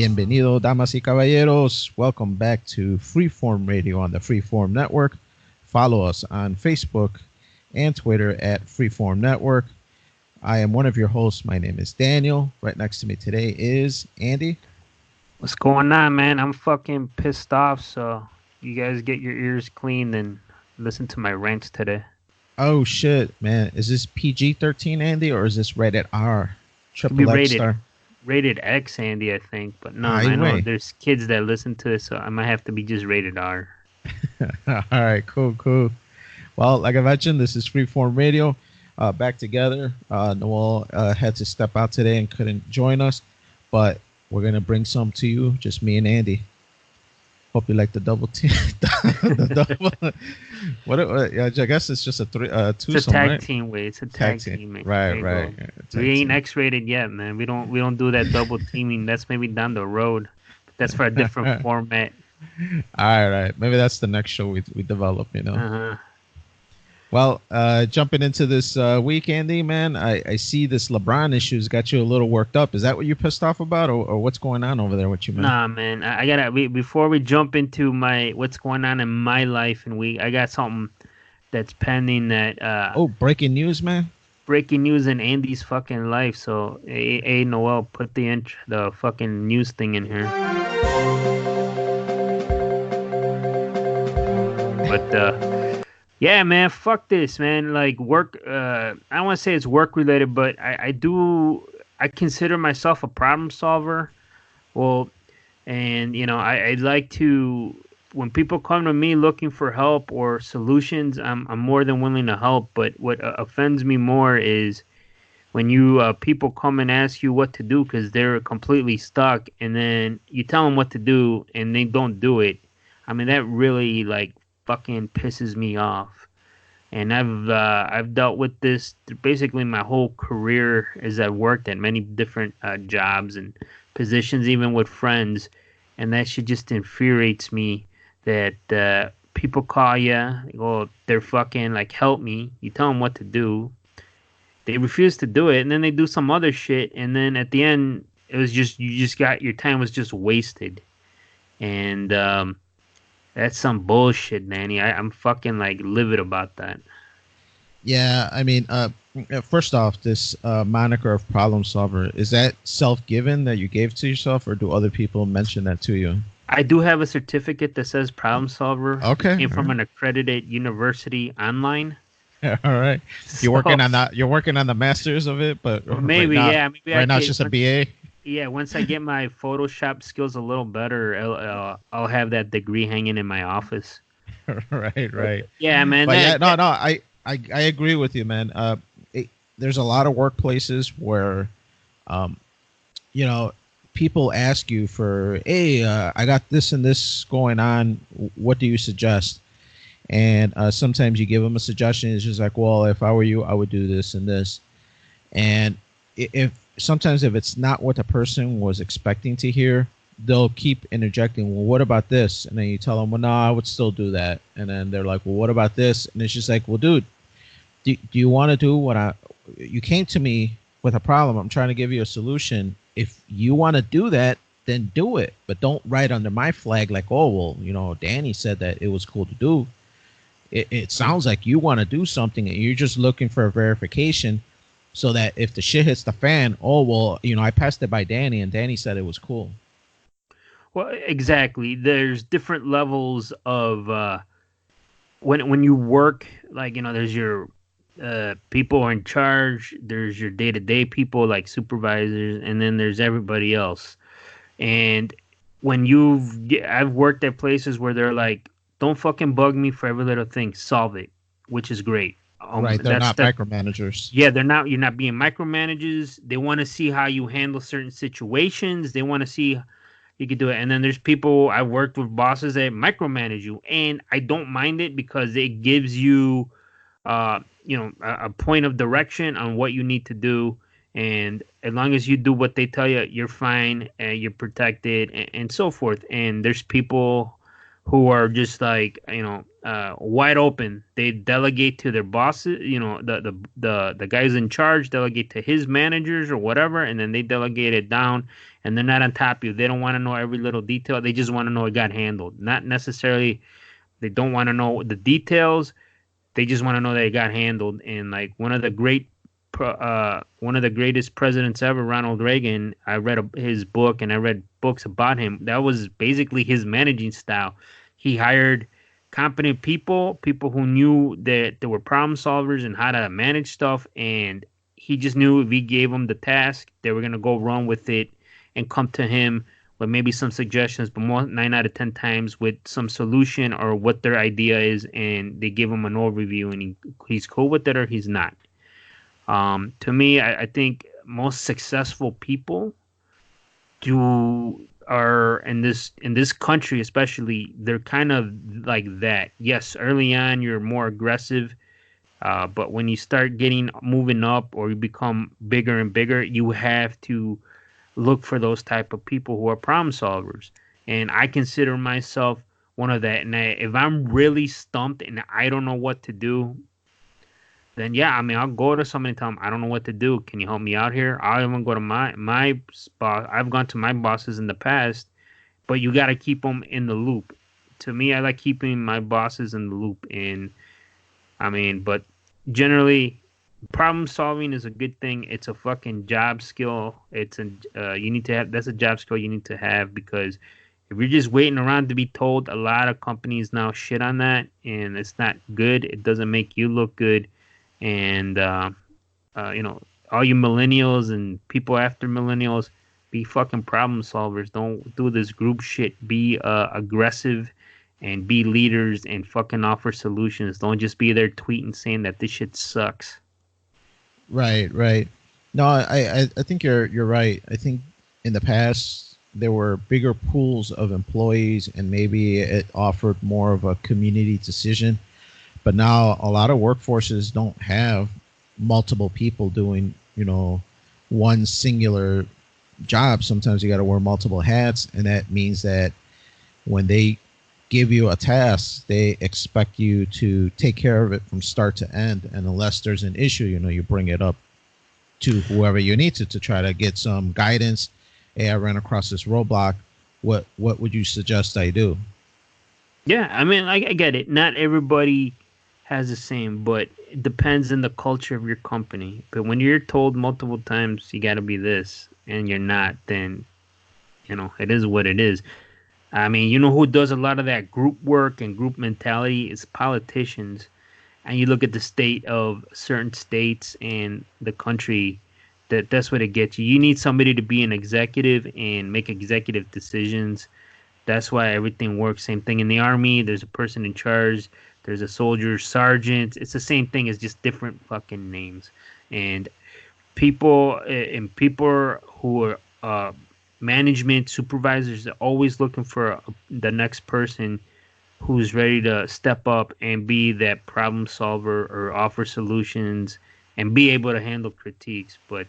Bienvenido, damas y caballeros. Welcome back to Freeform Radio on the Freeform Network. Follow us on Facebook and Twitter at Freeform Network. I am one of your hosts. My name is Daniel. Right next to me today is Andy. What's going on, man? I'm fucking pissed off, so you guys get your ears cleaned and listen to my rants today. Oh, shit, man. Is this PG-13, Andy, or is this rated R? Triple X star? Rated X, Andy, I think. But no, I know there's kids that listen to this, so I might have to be just rated R. All right, cool. Well, like I mentioned, this is Freeform Radio. Back together. Noel had to step out today and couldn't join us, but we're going to bring some to you, just me and Andy. Hope you like the double team. I guess it's just a twosome, it's a tag right? team way. It's a tag team. Mate. Right. We ain't X-rated yet, man. We don't do that double teaming. That's maybe down the road. That's for a different format. All right. Maybe that's the next show we develop, you know. Uh-huh. Well, jumping into this week, Andy, man, I see this LeBron issue's got you a little worked up. Is that what you're pissed off about, or what's going on over there with you, man? Nah, man. I gotta before we jump into what's going on in my life and I got something that's pending that. Breaking news, man. Breaking news in Andy's fucking life. So, hey, Noel, put the fucking news thing in here. But yeah, man, fuck this, man. Like work, I don't want to say it's work related, but I consider myself a problem solver. Well, and you know, I like to, when people come to me looking for help or solutions, I'm more than willing to help. But what offends me more is when people come and ask you what to do because they're completely stuck, and then you tell them what to do and they don't do it. I mean, that really fucking pisses me off. And I've dealt with this basically my whole career as I've worked at many different jobs and positions, even with friends, and that shit just infuriates me that people call you, they're fucking help me. You tell them what to do, they refuse to do it, and then they do some other shit, and then at the end it was just your time was just wasted, and that's some bullshit, Manny. I'm fucking livid about that. Yeah, I mean, first off, this moniker of problem solver, is that self-given that you gave to yourself, or do other people mention that to you? I do have a certificate that says problem solver. Okay. It came from an accredited university online. All right. You're working on that. You're working on the masters of it, but maybe right now, yeah. Maybe right now it's just a BA. Yeah, once I get my Photoshop skills a little better, I'll have that degree hanging in my office. Right. Yeah, man. But I agree with you, man. There's a lot of workplaces where, people ask you for, hey, I got this and this going on. What do you suggest? And sometimes you give them a suggestion. It's just like, well, if I were you, I would do this and this. And sometimes if it's not what the person was expecting to hear, they'll keep interjecting, well, what about this? And then you tell them, well, no, I would still do that. And then they're like, well, what about this? And it's just like, well, dude, do you want to do you came to me with a problem. I'm trying to give you a solution. If you want to do that, then do it. But don't write under my flag like, oh, well, Danny said that it was cool to do. It sounds like you want to do something and you're just looking for a verification. So that if the shit hits the fan, oh, well, I passed it by Danny and Danny said it was cool. Well, exactly. There's different levels of when you work, there's your people in charge, there's your day-to-day people like supervisors, and then there's everybody else. And when I've worked at places where they're like, don't fucking bug me for every little thing, solve it, which is great. Right, they're not micromanagers. Yeah, they're not. You're not being micromanagers. They want to see how you handle certain situations. They want to see you can do it. And then there's people, I've worked with bosses that micromanage you, and I don't mind it because it gives you, a point of direction on what you need to do. And as long as you do what they tell you, you're fine, you're protected, and so forth. And there's people who are just wide open. They delegate to their bosses, the guys in charge delegate to his managers or whatever, and then they delegate it down. And they're not on top of you. They don't want to know every little detail. They just want to know it got handled. Not necessarily. They don't want to know the details. They just want to know that it got handled. And like one of the greatest presidents ever, Ronald Reagan. I read his book and I read books about him. That was basically his managing style. He hired competent people who knew that they were problem solvers and how to manage stuff. And he just knew if he gave them the task, they were gonna go run with it and come to him with maybe some suggestions, but more 9 out of 10 times with some solution or what their idea is, and they give him an overview, and he's cool with it or he's not. To me, I think most successful people are in this country, especially, they're kind of like that. Yes, early on you're more aggressive, but when you start moving up or you become bigger and bigger, you have to look for those type of people who are problem solvers. And I consider myself one of that. And if I'm really stumped and I don't know what to do, then yeah, I mean, I'll go to somebody and tell them, I don't know what to do. Can you help me out here? I'll even go to my boss. I've gone to my bosses in the past, but you got to keep them in the loop. To me, I like keeping my bosses in the loop. And I mean, but generally, problem solving is a good thing. It's a fucking job skill. You need to have. That's a job skill you need to have, because if you're just waiting around to be told, a lot of companies now shit on that, and it's not good. It doesn't make you look good. And all you millennials and people after millennials, be fucking problem solvers. Don't do this group shit. Be aggressive and be leaders and fucking offer solutions. Don't just be there tweeting saying that this shit sucks. Right, right. No, I think you're right. I think in the past there were bigger pools of employees, and maybe it offered more of a community decision. But now a lot of workforces don't have multiple people doing, one singular job. Sometimes you got to wear multiple hats, and that means that when they give you a task, they expect you to take care of it from start to end. And unless there's an issue, you bring it up to whoever you need to try to get some guidance. Hey, I ran across this roadblock. What would you suggest I do? Yeah, I mean, I get it. Not everybody has the same, but it depends on the culture of your company. But when you're told multiple times you got to be this and you're not, then it is what it is. I mean, who does a lot of that group work and group mentality is politicians. And you look at the state of certain states and the country, that's what it gets you. You need somebody to be an executive and make executive decisions. That's why everything works. Same thing in the army. There's a person in charge. There's a soldier, sergeant. It's the same thing. It's just different fucking names. And people who are management supervisors are always looking for the next person who's ready to step up and be that problem solver or offer solutions and be able to handle critiques. But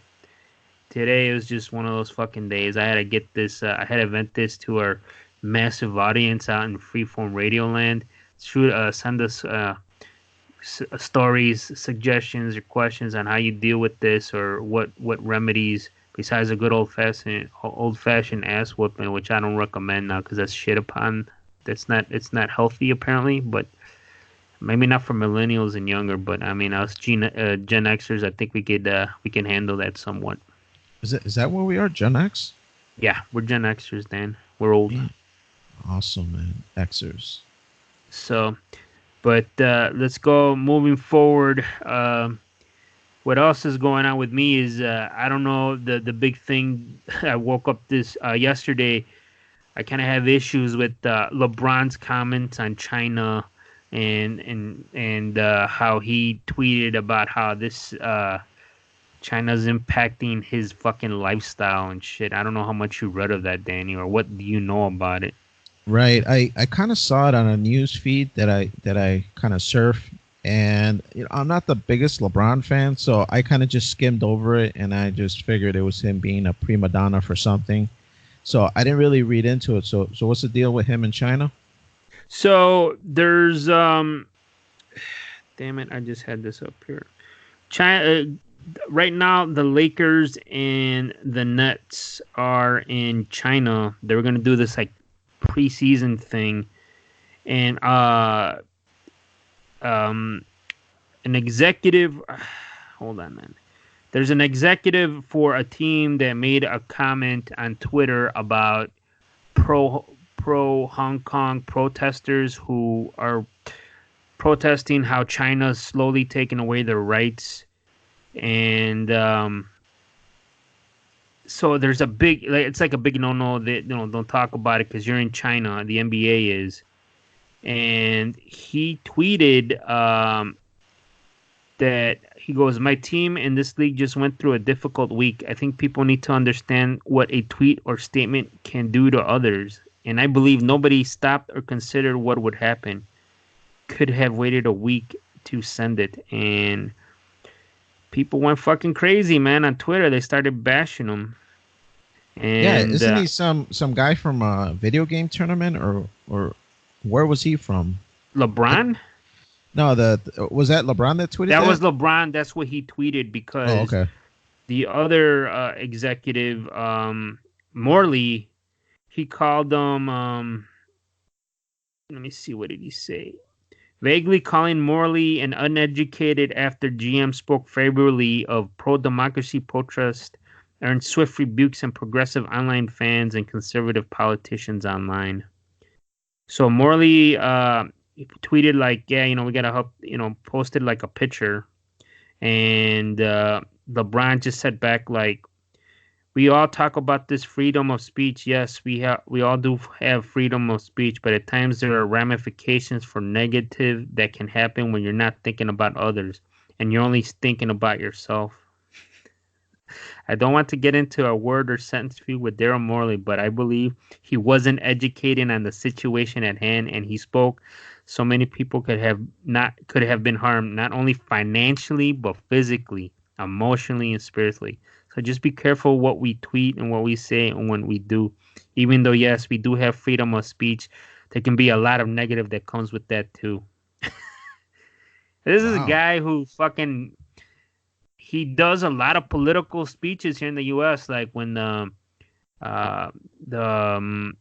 today it was just one of those fucking days. I had to get this. I had to vent this to our massive audience out in freeform radio land. Send us stories, suggestions, or questions on how you deal with this, or what remedies besides a good old fashioned ass whooping, which I don't recommend now because that's shit upon. It's not healthy apparently, but maybe not for millennials and younger. But I mean, us Gen Xers, I think we can handle that somewhat. Is that where we are, Gen X? Yeah, we're Gen Xers, Dan. We're old. Yeah. Awesome, man. Xers. So, but let's go moving forward. What else is going on with me is I don't know, the big thing. I woke up this yesterday. I kind of have issues with LeBron's comments on China and how he tweeted about how this China's impacting his fucking lifestyle and shit. I don't know how much you read of that, Danny, or what do you know about it? Right. I kind of saw it on a news feed that I kind of surf, and I'm not the biggest LeBron fan, so I kind of just skimmed over it, and I just figured it was him being a prima donna for something. So I didn't really read into it. So what's the deal with him in China? So there's damn it, I just had this up here. China right now the Lakers and the Nets are in China. They were gonna do this like preseason thing, and um an executive hold on, man. There's an executive for a team that made a comment on Twitter about pro pro Hong Kong protesters who are protesting how China's slowly taking away their rights. And so there's a big, like, it's like a big no-no that, don't talk about it because you're in China. The NBA is, and he tweeted that he goes, "My team in this league just went through a difficult week. I think people need to understand what a tweet or statement can do to others, and I believe nobody stopped or considered what would happen. Could have waited a week to send it." And people went fucking crazy, man, on Twitter. They started bashing him. And Yeah, isn't he some guy from a video game tournament, or where was he from? LeBron? No, was that LeBron that tweeted that? That was LeBron. That's what he tweeted because the other executive, Morley, he called them. Let me see. What did he say? Vaguely calling Morley an uneducated after GM spoke favorably of pro-democracy protest earned swift rebukes and progressive online fans and conservative politicians online. So Morley tweeted like, yeah, we gotta help, posted like a picture, and LeBron just said back like, we all talk about this freedom of speech. Yes, we all do have freedom of speech, but at times there are ramifications for negative that can happen when you're not thinking about others and you're only thinking about yourself. I don't want to get into a word or sentence feud with Daryl Morley, but I believe he wasn't educated on the situation at hand, and he spoke so many people could have been harmed not only financially but physically, emotionally, and spiritually. So just be careful what we tweet and what we say and when we do. Even though, yes, we do have freedom of speech, there can be a lot of negative that comes with that too. This is a guy who he does a lot of political speeches here in the U.S. Like when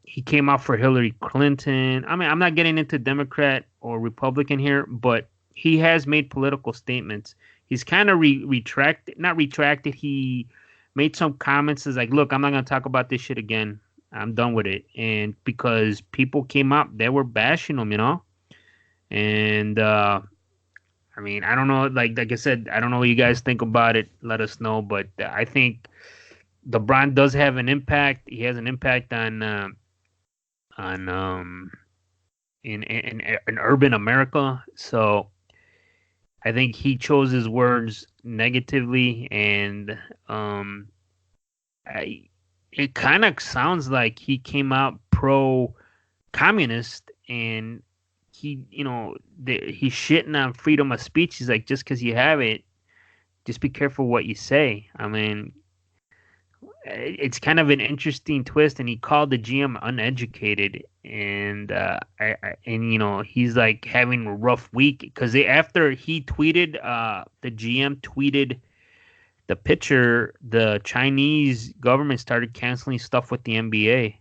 he came out for Hillary Clinton. I mean, I'm not getting into Democrat or Republican here, but he has made political statements. He's kind of not retracted. He made some comments as like, look, I'm not going to talk about this shit again. I'm done with it. And because people came up, they were bashing him, And, I mean, I don't know. Like I said, I don't know what you guys think about it. Let us know. But I think LeBron does have an impact. He has an impact on in urban America. So I think he chose his words negatively, and it kind of sounds like he came out pro-communist, and he's shitting on freedom of speech. He's like, just because you have it, just be careful what you say. I mean, it's kind of an interesting twist, and he called the GM uneducated, and he's like having a rough week because after he tweeted, the GM tweeted the picture, the Chinese government started canceling stuff with the NBA,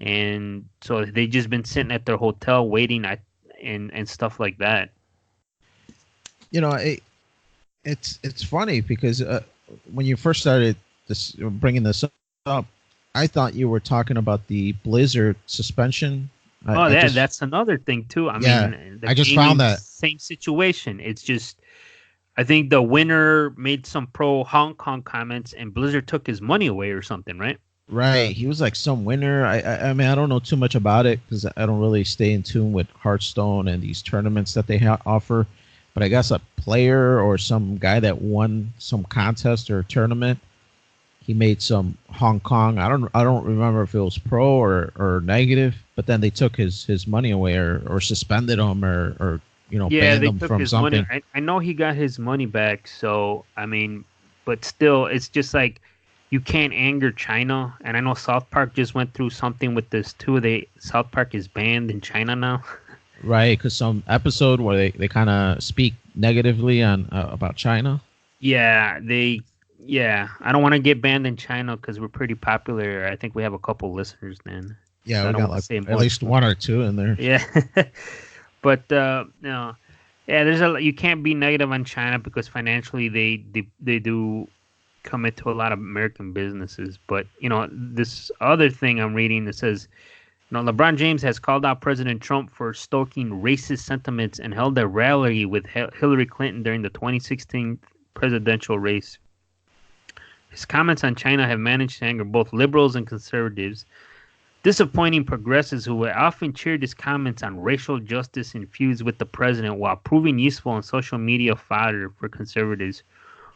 and so they just been sitting at their hotel waiting and stuff like that. It's funny because when you first started bringing this up, I thought you were talking about the Blizzard suspension. That's another thing too. I mean, I just found that same situation. It's just, I think the winner made some pro Hong Kong comments, and Blizzard took his money away or something, right? Right. He was like some winner. I mean, I don't know too much about it because I don't really stay in tune with Hearthstone and these tournaments that they offer. But I guess a player or some guy that won some contest or tournament, he made some Hong Kong. I don't remember if it was pro or negative, but then they took his money away or suspended him or banned him from something. I know he got his money back. So I mean, but still, it's just like you can't anger China. And I know South Park just went through something with this too. South Park is banned in China now. Right, because some episode where they kind of speak negatively on about China. Yeah, yeah. I don't want to get banned in China because we're pretty popular. I think we have a couple listeners, man. Yeah, So I we don't got want to like say at much. least one or two in there. Yeah. But no. Yeah, you can't be negative on China because financially they do commit to a lot of American businesses. But this other thing I'm reading that says, LeBron James has called out President Trump for stoking racist sentiments and held a rally with Hillary Clinton during the 2016 presidential race. His comments on China have managed to anger both liberals and conservatives, disappointing progressives who often cheered his comments on racial justice infused with the president while proving useful on social media fodder for conservatives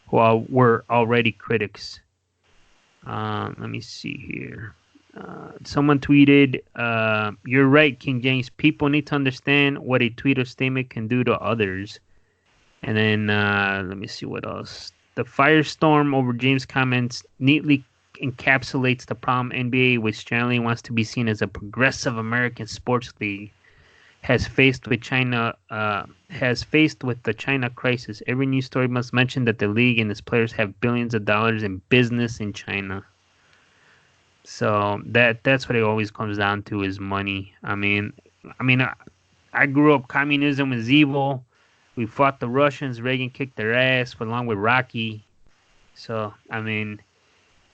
who were already critics. Let me see here. Someone tweeted, "You're right, King James. People need to understand what a tweet or statement can do to others." And then let me see what else. The firestorm over James' comments neatly encapsulates the problem NBA, which generally wants to be seen as a progressive American sports league, has faced with the China crisis. Every news story must mention that the league and its players have billions of dollars in business in China. So that's what it always comes down to is money. I grew up. Communism was evil. We fought the Russians. Reagan kicked their ass along with Rocky. So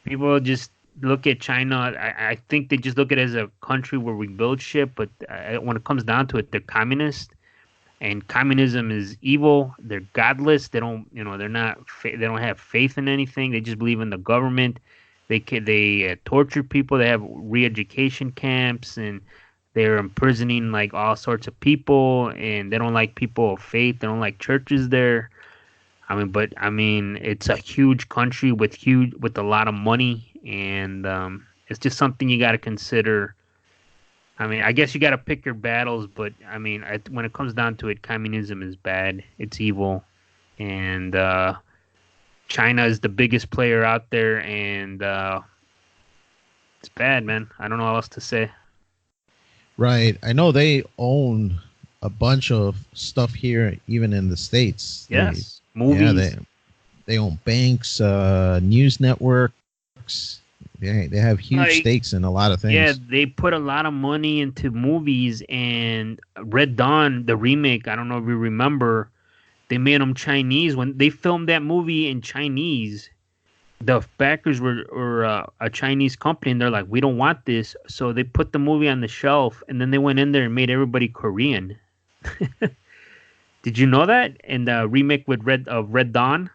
people just look at China. I think they just look at it as a country where we build shit. But when it comes down to it, they're communist, and communism is evil. They're godless. They don't, they're not. They don't have faith in anything. They just believe in the government. They torture people. They have re-education camps, and they're imprisoning like all sorts of people, and they don't like people of faith. They don't like churches there. It's a huge country with a lot of money, and it's just something you got to consider. I guess you got to pick your battles, but when it comes down to it, communism is bad. It's evil, and China is the biggest player out there, and it's bad, man. I don't know what else to say. Right. I know they own a bunch of stuff here, even in the States. Yes. Movies. Yeah, they own banks, news networks. They have huge stakes in a lot of things. Yeah, they put a lot of money into movies, and Red Dawn, the remake, I don't know if you remember, they made them Chinese. When they filmed that movie in Chinese, the backers were a Chinese company, and they're like, we don't want this. So they put the movie on the shelf, and then they went in there and made everybody Korean. Did you know that? In the remake with Red Dawn?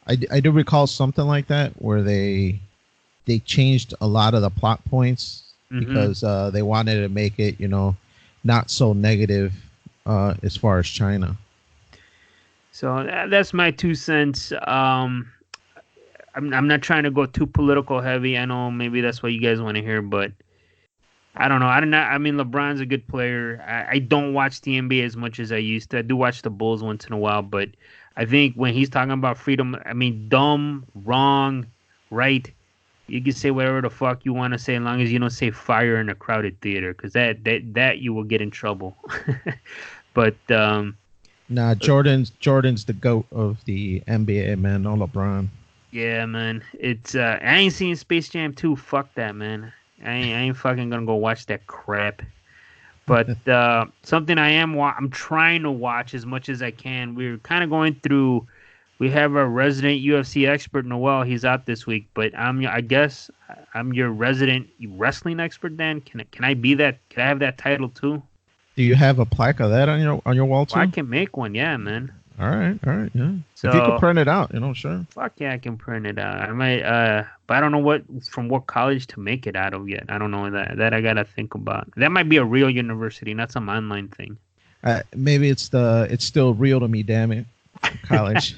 I do recall something like that where they changed a lot of the plot points because they wanted to make it, not so negative as far as China. So that's my 2 cents. I'm not trying to go too political heavy. I know maybe that's what you guys want to hear, but I don't know. LeBron's a good player. I don't watch the NBA as much as I used to. I do watch the Bulls once in a while, but I think when he's talking about freedom, dumb, wrong, right, you can say whatever the fuck you want to say as long as you don't say fire in a crowded theater, because that you will get in trouble. But Jordan's the GOAT of the NBA, man. No LeBron. Yeah, man. It's I ain't seen Space Jam 2. Fuck that, man. I ain't fucking gonna go watch that crap. But something I'm trying to watch as much as I can. We're kind of going through. We have our resident UFC expert Noel. He's out this week, but I guess I'm your resident wrestling expert. Dan, can I be that? Can I have that title too? Do you have a plaque of that on your wall too? Well, I can make one. Yeah, man. All right, yeah. So, if you could print it out, sure. Fuck yeah, I can print it out. I might, but I don't know from what college to make it out of yet. I don't know that I gotta think about. That might be a real university, not some online thing. Maybe it's still real to me, damn it, college.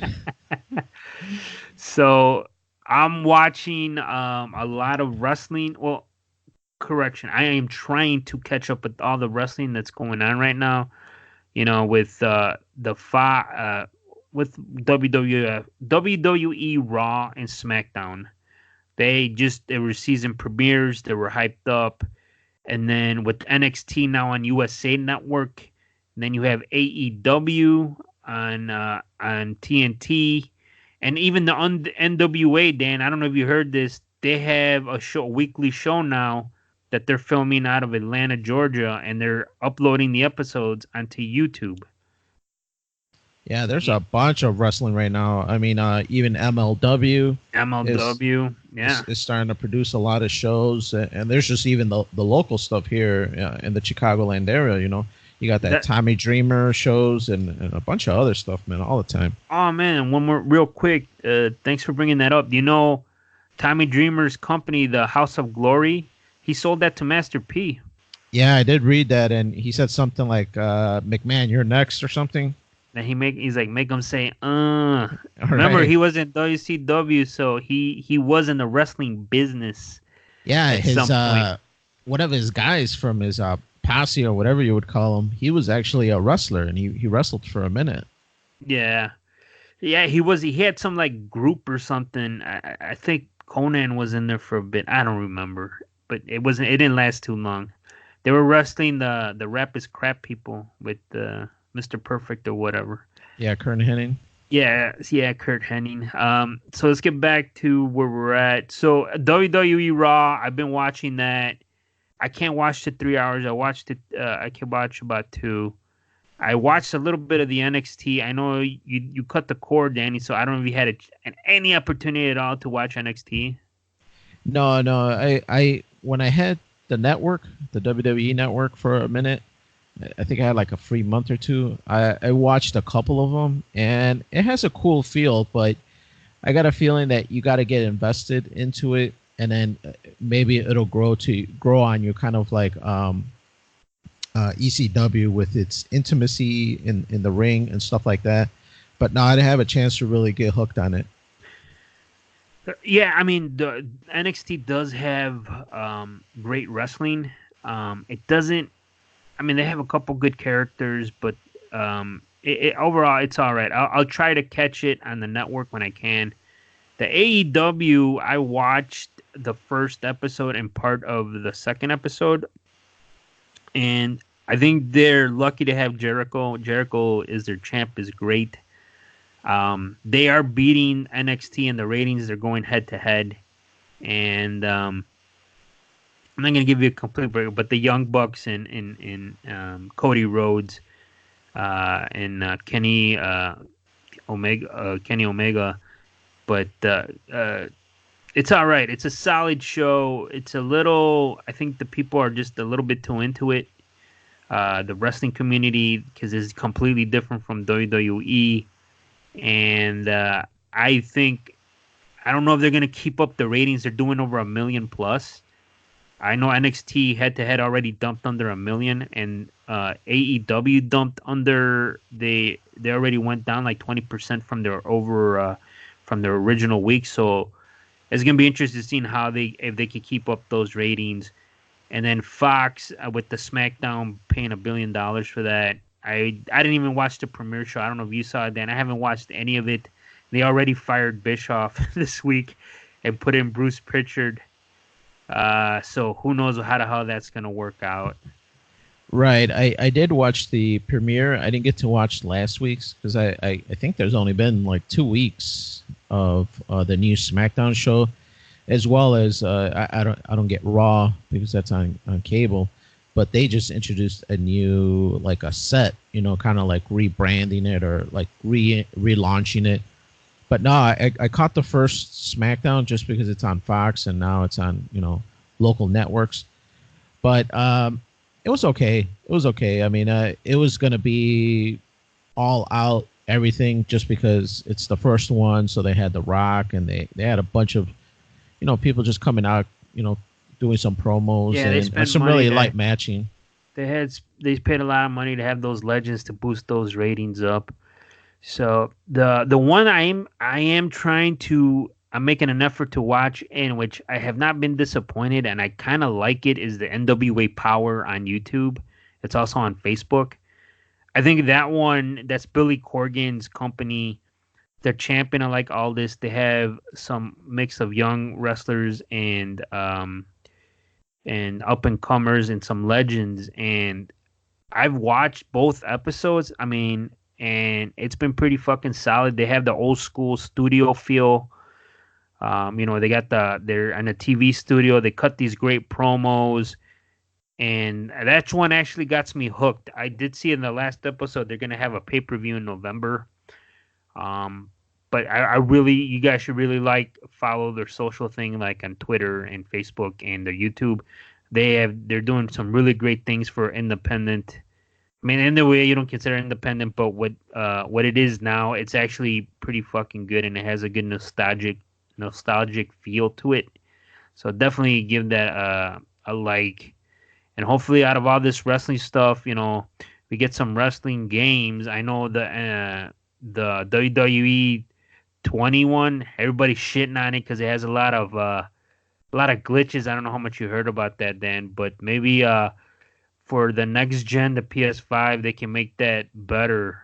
So I'm watching a lot of wrestling. Well, correction, I am trying to catch up with all the wrestling that's going on right now. With with WWE Raw and SmackDown. There were season premieres. They were hyped up. And then with NXT now on USA Network, and then you have AEW on TNT, and even the NWA. Dan, I don't know if you heard this. They have a weekly show now that they're filming out of Atlanta, Georgia, and they're uploading the episodes onto YouTube. Yeah, there's a bunch of wrestling right now. I mean, even MLW. Is starting to produce a lot of shows, and there's just even the local stuff here in the Chicagoland area. You got that Tommy Dreamer shows and a bunch of other stuff, man, all the time. Oh man, one more real quick. Thanks for bringing that up. Tommy Dreamer's company, the House of Glory, he sold that to Master P. Yeah, I did read that, and he said something like, "McMahon, you're next" or something. And he's like, make him say, Remember, he was in WCW, so he was in the wrestling business. Yeah, his one of his guys from his posse or whatever you would call him, he was actually a wrestler, and he wrestled for a minute. Yeah, he had some like group or something. I think Conan was in there for a bit. I don't remember, but it didn't last too long. They were wrestling the Rap is Crap people with Mr. Perfect or whatever. Yeah, Kurt Hennig. Yeah, Kurt Hennig. So let's get back to where we're at. So WWE Raw, I've been watching that. I can't watch the 3 hours. I watched it. I can watch about 2. I watched a little bit of the NXT. I know you cut the cord, Danny. So I don't know if you had any opportunity at all to watch NXT. No. I when I had the network, the WWE network for a minute. I think I had like a free month or 2. I watched a couple of them, and it has a cool feel, but I got a feeling that you got to get invested into it, and then maybe it'll grow on you, kind of like ECW with its intimacy in the ring and stuff like that. But no, I didn't have a chance to really get hooked on it. Yeah, I mean, the NXT does have great wrestling. It doesn't. I mean, they have a couple good characters, but overall, it's all right. I'll try to catch it on the network when I can. The AEW, I watched the first episode and part of the second episode, and I think they're lucky to have Jericho. Jericho is their champ, is great. They are beating NXT in the ratings. They're going head to head, and I'm not going to give you a complete break, but the Young Bucks and Cody Rhodes and Kenny Omega, but it's all right. It's a solid show. It's a little. I think the people are just a little bit too into it. The wrestling community, because it's completely different from WWE, and I don't know if they're going to keep up the ratings. They're doing over 1 million plus. I know NXT head-to-head already dumped under 1 million, and AEW dumped under. They already went down like 20% from their original week. So it's gonna be interesting seeing if they can keep up those ratings. And then Fox with the SmackDown paying $1 billion for that. I didn't even watch the premiere show. I don't know if you saw it, Dan. I haven't watched any of it. They already fired Bischoff this week and put in Bruce Pritchard. So who knows how that's going to work out. Right. I did watch the premiere. I didn't get to watch last week's because I think there's only been like 2 weeks of the new SmackDown show, as well as I don't get Raw because that's on cable, but they just introduced a new like a set, kind of like rebranding it or like relaunching it. But no, I caught the first SmackDown just because it's on Fox and now it's on, local networks. But it was okay. It was okay. I mean, it was going to be all out everything just because it's the first one. So they had The Rock and they had a bunch of, people just coming out, doing some promos and some really light matching. They paid a lot of money to have those legends to boost those ratings up. So the one I'm making an effort to watch, in which I have not been disappointed, and I kind of like it, is the NWA Power on YouTube. It's also on Facebook. I think that one, that's Billy Corgan's company. they're championing like all this. They have some mix of young wrestlers and up and comers and some legends. And I've watched both episodes. I mean, and it's been pretty fucking solid. They have the old school studio feel. They got they're in a TV studio. They cut these great promos, and that one actually got me hooked. I did see in the last episode they're gonna have a pay-per-view in November. But I really, you guys should really follow their social thing, like on Twitter and Facebook and their YouTube. They're doing some really great things for independent. I mean, in the way you don't consider independent, but what it is now, it's actually pretty fucking good, and it has a good nostalgic feel to it. So definitely give that a like. And hopefully, out of all this wrestling stuff, we get some wrestling games. I know the WWE 21, everybody's shitting on it because it has a lot of glitches. I don't know how much you heard about that, Dan, but maybe for the next gen, the PS5, they can make that better.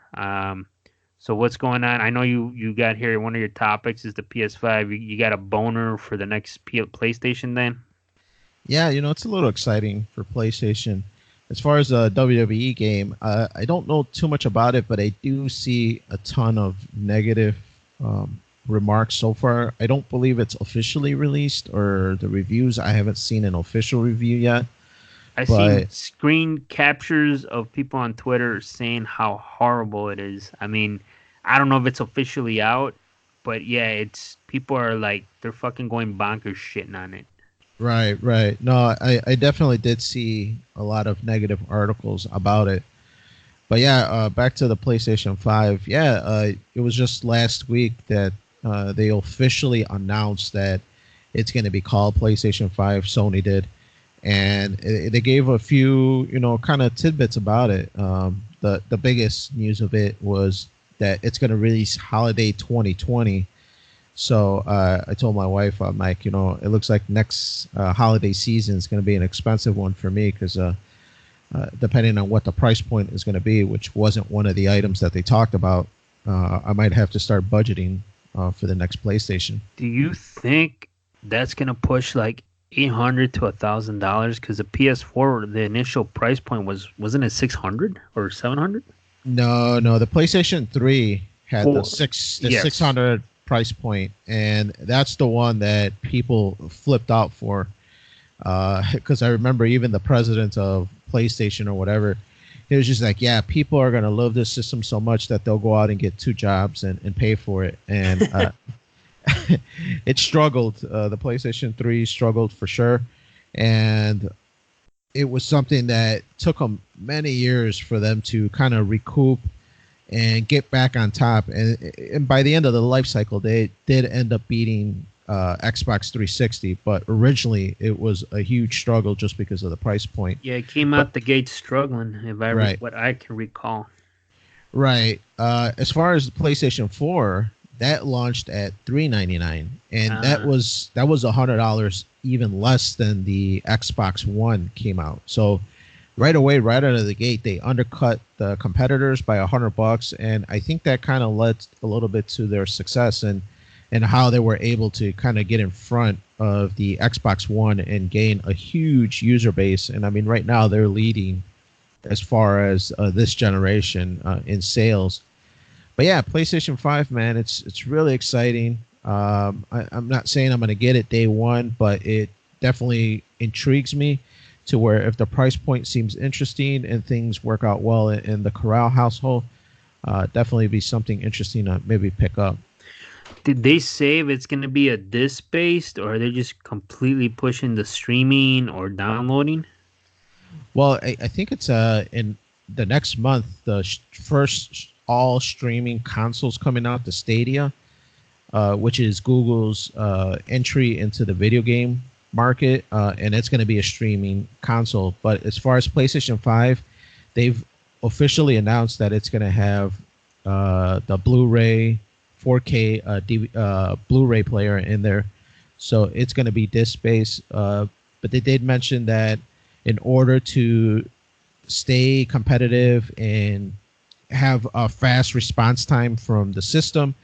So what's going on? I know you got here. One of your topics is the PS5. You got a boner for the next PlayStation, then? Yeah, it's a little exciting for PlayStation. As far as the WWE game, I don't know too much about it, but I do see a ton of negative remarks so far. I don't believe it's officially released, or the reviews. I haven't seen an official review yet. I've seen screen captures of people on Twitter saying how horrible it is. I mean, I don't know if it's officially out, but yeah, people are they're fucking going bonkers shitting on it. Right. No, I definitely did see a lot of negative articles about it. But yeah, back to the PlayStation 5. Yeah, it was just last week that they officially announced that it's going to be called PlayStation 5. Sony did. And they gave a few, kind of tidbits about it. The biggest news of it was that it's going to release holiday 2020. So I told my wife, I'm like, it looks like next holiday season is going to be an expensive one for me because depending on what the price point is going to be, which wasn't one of the items that they talked about, I might have to start budgeting for the next PlayStation. Do you think that's going to push $800 to $1,000? Because the PS4, the initial price point wasn't it $600 or $700? No, the PlayStation 3 had the 600 price point, and that's the one that people flipped out for, because I remember even the president of PlayStation or whatever, he was just like, yeah, people are going to love this system so much that they'll go out and get 2 jobs and pay for it. And it struggled. The PlayStation 3 struggled for sure, and it was something that took them many years for them to kind of recoup and get back on top. And by the end of the life cycle, they did end up beating Xbox 360. But originally, it was a huge struggle just because of the price point. Yeah, it came out the gate struggling, what I can recall. Right. As far as the PlayStation 4, that launched at $399, and that was $100 even less than the Xbox One came out. So right away, right out of the gate, they undercut the competitors by $100, and I think that kind of led a little bit to their success and how they were able to kind of get in front of the Xbox One and gain a huge user base. And I mean, right now they're leading as far as this generation in sales. But yeah, PlayStation 5, man, it's really exciting. I'm not saying I'm going to get it day one, but it definitely intrigues me to where if the price point seems interesting and things work out well in the Corral household, definitely be something interesting to maybe pick up. Did they say if it's going to be a disc-based, or are they just completely pushing the streaming or downloading? Well, I think it's in the next month, the first all streaming consoles coming out, the Stadia, which is Google's entry into the video game market, and it's going to be a streaming console. But as far as PlayStation 5, they've officially announced that it's going to have the Blu-ray 4K Blu-ray player in there, so it's going to be disc-based. But they did mention that in order to stay competitive and have a fast response time from the system,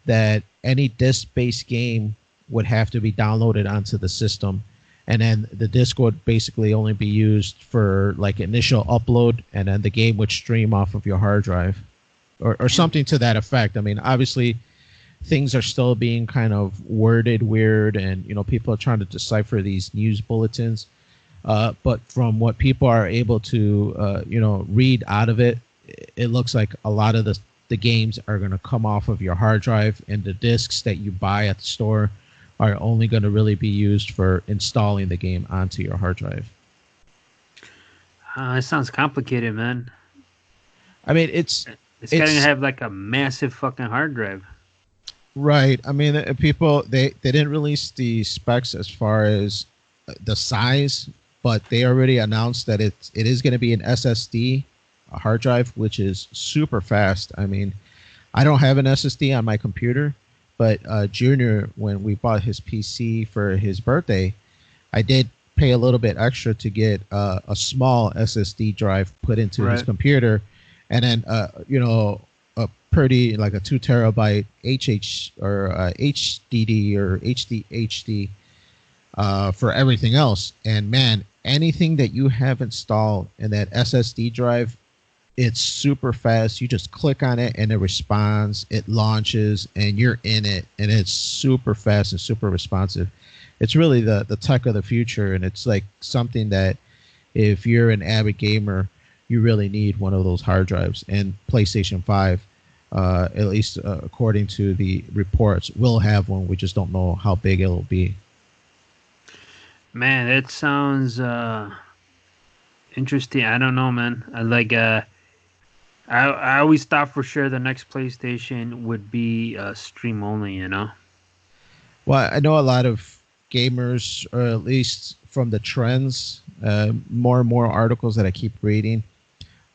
that any disc-based game would have to be downloaded onto the system, and then the disc would basically only be used for like initial upload, and then the game would stream off of your hard drive, or something to that effect. I mean, obviously, things are still being kind of worded weird, and people are trying to decipher these news bulletins. But from what people are able to read out of it, it looks like a lot of the games are going to come off of your hard drive, and the discs that you buy at the store are only going to really be used for installing the game onto your hard drive. It sounds complicated, man. I mean, it's got to have like a massive fucking hard drive. Right. I mean, people, they didn't release the specs as far as the size, but they already announced that it is going to be an SSD, a hard drive, which is super fast. I mean, I don't have an SSD on my computer, but Junior, when we bought his PC for his birthday, I did pay a little bit extra to get a small SSD drive put into his computer, and then a pretty like a 2 terabyte HDD or HD for everything else. And man, anything that you have installed in that SSD drive, it's super fast. You just click on it and it responds, it launches, and you're in it, and it's super fast and super responsive. It's really the tech of the future, and it's like something that if you're an avid gamer, you really need one of those hard drives. And PlayStation 5, at least according to the reports, will have one. We just don't know how big it'll be. Man, that sounds interesting. I don't know, man. I always thought for sure the next PlayStation would be stream only, Well, I know a lot of gamers, or at least from the trends, more and more articles that I keep reading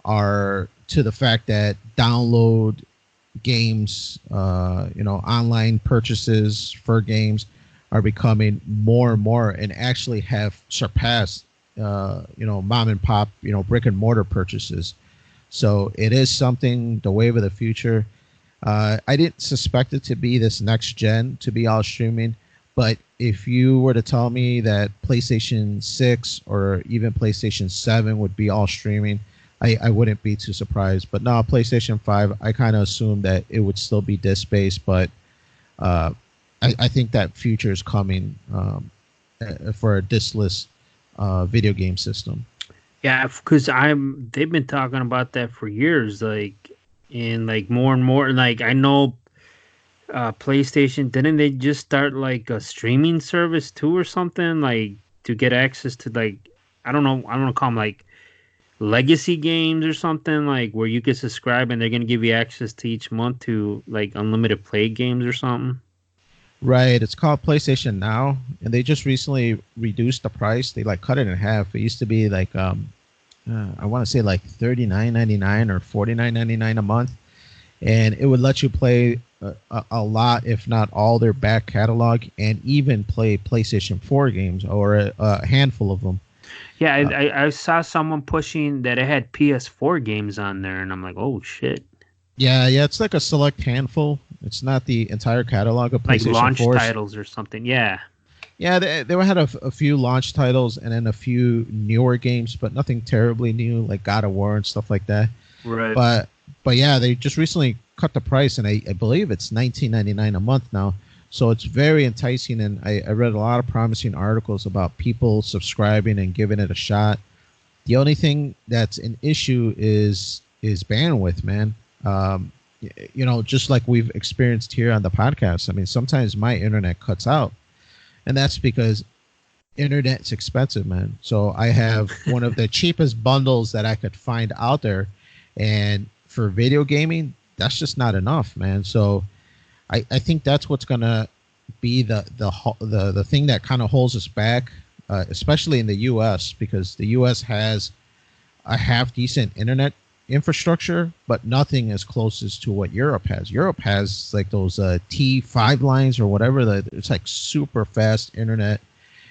are to the fact that download games, online purchases for games are becoming more and more, and actually have surpassed, mom and pop, brick and mortar purchases. So it is something, the wave of the future. I didn't suspect it to be this next gen, to be all streaming. But if you were to tell me that PlayStation 6 or even PlayStation 7 would be all streaming, I wouldn't be too surprised. But no, PlayStation 5, I kind of assumed that it would still be disc-based. But I think that future is coming for a discless video game system. Yeah, because they've been talking about that for years, and more and more. Like, I know PlayStation, didn't they just start like a streaming service too or something, like to get access to, like, I don't know, call them like legacy games or something, like where you could subscribe and they're going to give you access to each month to like unlimited play games or something. Right. It's called PlayStation Now, and they just recently reduced the price. They like cut it in half. It used to be like I want to say like $39.99 or $49.99 a month, and it would let you play a lot, if not all, their back catalog, and even play PlayStation 4 games, or a handful of them. Yeah, I saw someone pushing that it had PS4 games on there, and I'm like, oh shit. Yeah, it's like a select handful. It's not the entire catalog of PlayStation 4. Like launch titles or something, yeah. Yeah, they had a few launch titles and then a few newer games, but nothing terribly new, like God of War and stuff like that. Right. But yeah, they just recently cut the price, and I believe it's $19.99 a month now. So it's very enticing, and I read a lot of promising articles about people subscribing and giving it a shot. The only thing that's an issue is bandwidth, man. Just like we've experienced here on the podcast. I mean, sometimes my internet cuts out, and that's because internet's expensive, man. So I have one of the cheapest bundles that I could find out there, and for video gaming, that's just not enough, man. So I think that's what's gonna be the thing that kind of holds us back, especially in the U.S., because the U.S. has a half decent internet infrastructure, but nothing as close as to what Europe has. Europe has like those T5 lines or whatever. It's like super fast internet,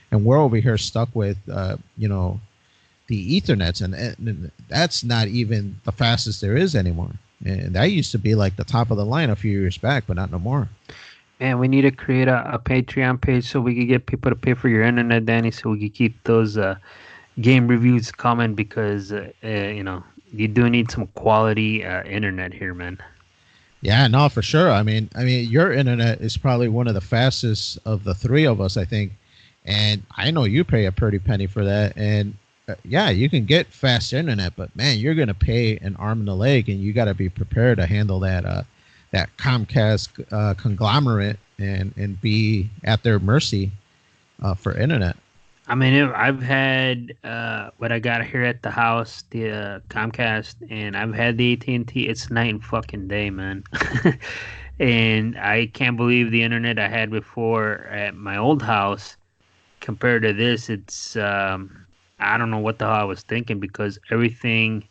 and we're over here stuck with the Ethernets, and that's not even the fastest there is anymore. And that used to be like the top of the line a few years back, but not no more. Man, we need to create a Patreon page so we could get people to pay for your internet, Danny, so we could keep those game reviews coming because you do need some quality internet here, man. Yeah, no, for sure. I mean, your internet is probably one of the fastest of the three of us, I think, and I know you pay a pretty penny for that. And yeah, you can get fast internet, but man, you're gonna pay an arm and a leg, and you got to be prepared to handle that Comcast conglomerate and be at their mercy for internet. I mean, I've had what I got here at the house, the Comcast, and I've had the AT&T. It's night and fucking day, man. And I can't believe the internet I had before at my old house compared to this. It's I don't know what the hell I was thinking because everything.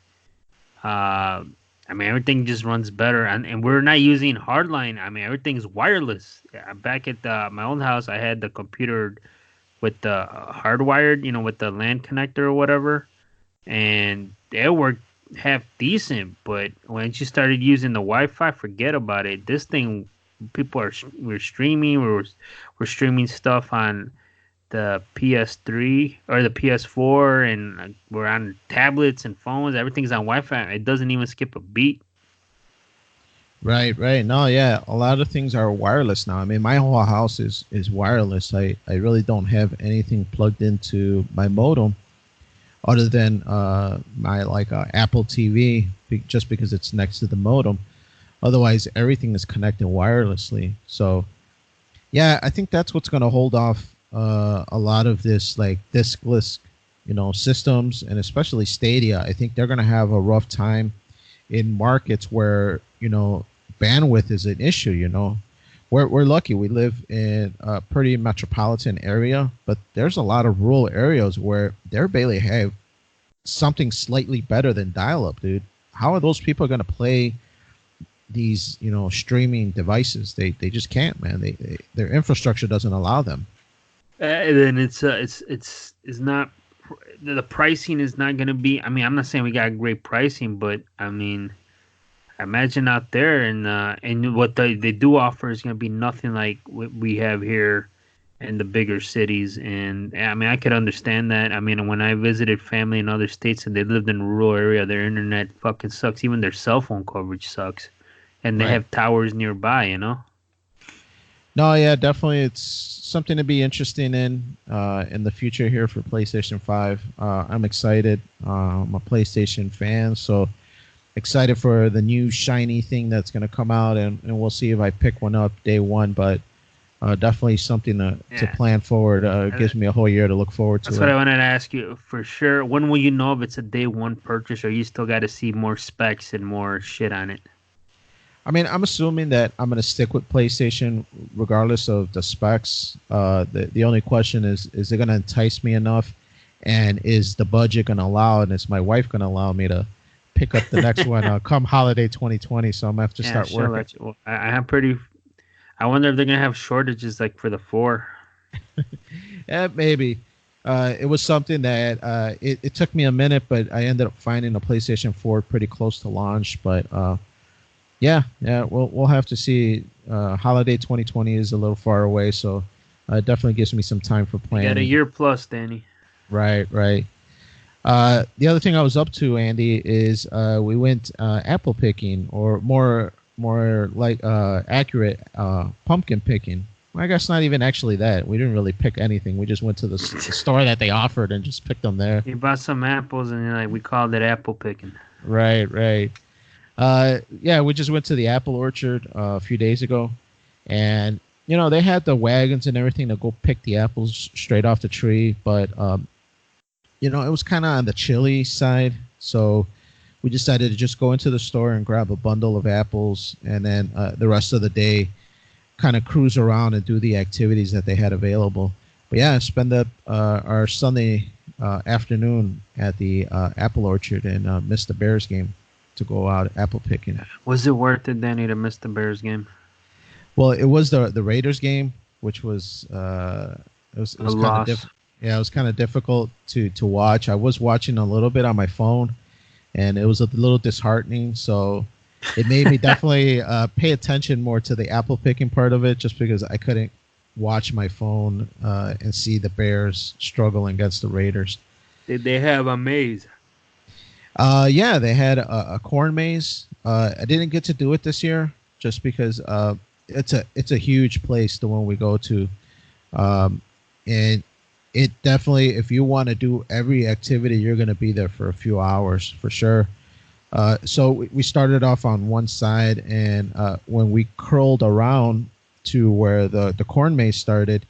I mean, everything just runs better, and we're not using hardline. I mean, everything's wireless. Back at my old house, I had the computer with the hardwired, with the LAN connector or whatever, and it worked half decent. But once you started using the Wi-Fi, forget about it. This thing, we're streaming, we're streaming stuff on the PS3 or the PS4, and we're on tablets and phones. Everything's on Wi-Fi. It doesn't even skip a beat. Right, right. No, yeah, a lot of things are wireless now. I mean, my whole house is wireless. I really don't have anything plugged into my modem other than my Apple TV, just because it's next to the modem. Otherwise, everything is connected wirelessly. So, yeah, I think that's what's going to hold off a lot of this like diskless, systems, and especially Stadia. I think they're going to have a rough time in markets where bandwidth is an issue. We're lucky we live in a pretty metropolitan area, but there's a lot of rural areas where they barely have something slightly better than dial-up, dude. How are those people going to play these streaming devices? They just can't, man. Their infrastructure doesn't allow them. And then it's not, the pricing is not going to be. I mean, I'm not saying we got great pricing, but I mean, imagine out there, and what they do offer is going to be nothing like what we have here in the bigger cities. And I mean, I could understand that. I mean, when I visited family in other states and they lived in a rural area, their internet fucking sucks. Even their cell phone coverage sucks, and they have towers nearby. No, yeah, definitely. It's something to be interesting in the future here for PlayStation 5. I'm excited. I'm a PlayStation fan, so excited for the new shiny thing that's going to come out, and we'll see if I pick one up day one. But definitely something to plan forward. It gives me a whole year to look forward to. That's what I wanted to ask you for sure. When will you know if it's a day one purchase, or you still got to see more specs and more shit on it? I mean, I'm assuming that I'm going to stick with PlayStation regardless of the specs. The only question is it going to entice me enough? And is the budget going to allow it? And is my wife going to allow me to pick up the next one come holiday 2020? So I'm going to have to start working. I wonder if they're going to have shortages like for the 4. Yeah, maybe. It was something that it took me a minute, but I ended up finding a PlayStation 4 pretty close to launch. But yeah, we'll have to see. Holiday 2020 is a little far away, so it definitely gives me some time for planning. You got a year plus, Danny. Right. The other thing I was up to, Andy, is we went apple picking, or more like accurate pumpkin picking. Well, I guess not even actually that. We didn't really pick anything. We just went to the store that they offered and just picked them there. You bought some apples, and we called it apple picking. Right. Yeah, we just went to the apple orchard a few days ago, and they had the wagons and everything to go pick the apples straight off the tree, but it was kind of on the chilly side, so we decided to just go into the store and grab a bundle of apples, and then the rest of the day kind of cruise around and do the activities that they had available. But yeah, spend our Sunday afternoon at the apple orchard and missed the Bears game to go out apple picking. Was it worth it, Danny, to miss the Bears game? Well, it was the Raiders game, which was it was kind of it was kind of difficult to watch. I was watching a little bit on my phone, and it was a little disheartening. So It made me definitely pay attention more to the apple picking part of it, just because I couldn't watch my phone and see the Bears struggling against the Raiders. Did they have a maze? Yeah, they had a corn maze. I didn't get to do it this year just because it's a huge place, the one we go to, and it definitely, if you want to do every activity, you're going to be there for a few hours for sure. So we started off on one side, and when we curled around to where the corn maze started,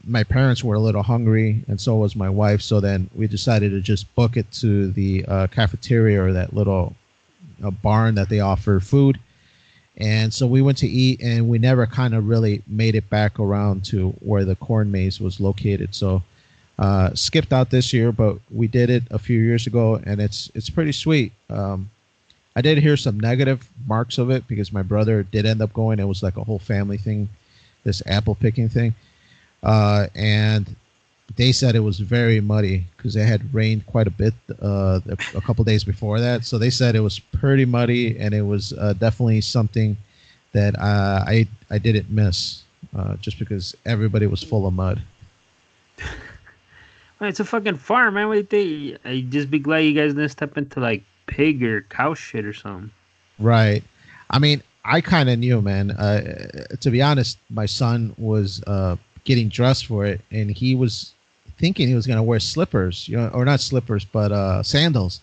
my parents were a little hungry, and so was my wife. So then we decided to just book it to the cafeteria, or that little barn that they offer food. And so we went to eat, and we never kind of really made it back around to where the corn maze was located. So skipped out this year, but we did it a few years ago, and it's pretty sweet. I did hear some negative marks of it because my brother did end up going. It was like a whole family thing, this apple picking thing. And they said it was very muddy because it had rained quite a bit a couple days before that. So they said it was pretty muddy, and it was definitely something that I didn't miss just because everybody was full of mud. Well, it's a fucking farm, man. What do you think? I'd just be glad you guys didn't step into like pig or cow shit or something. Right. I mean, I kind of knew, man. To be honest, my son was getting dressed for it, and he was thinking he was going to wear slippers, or not slippers, but sandals.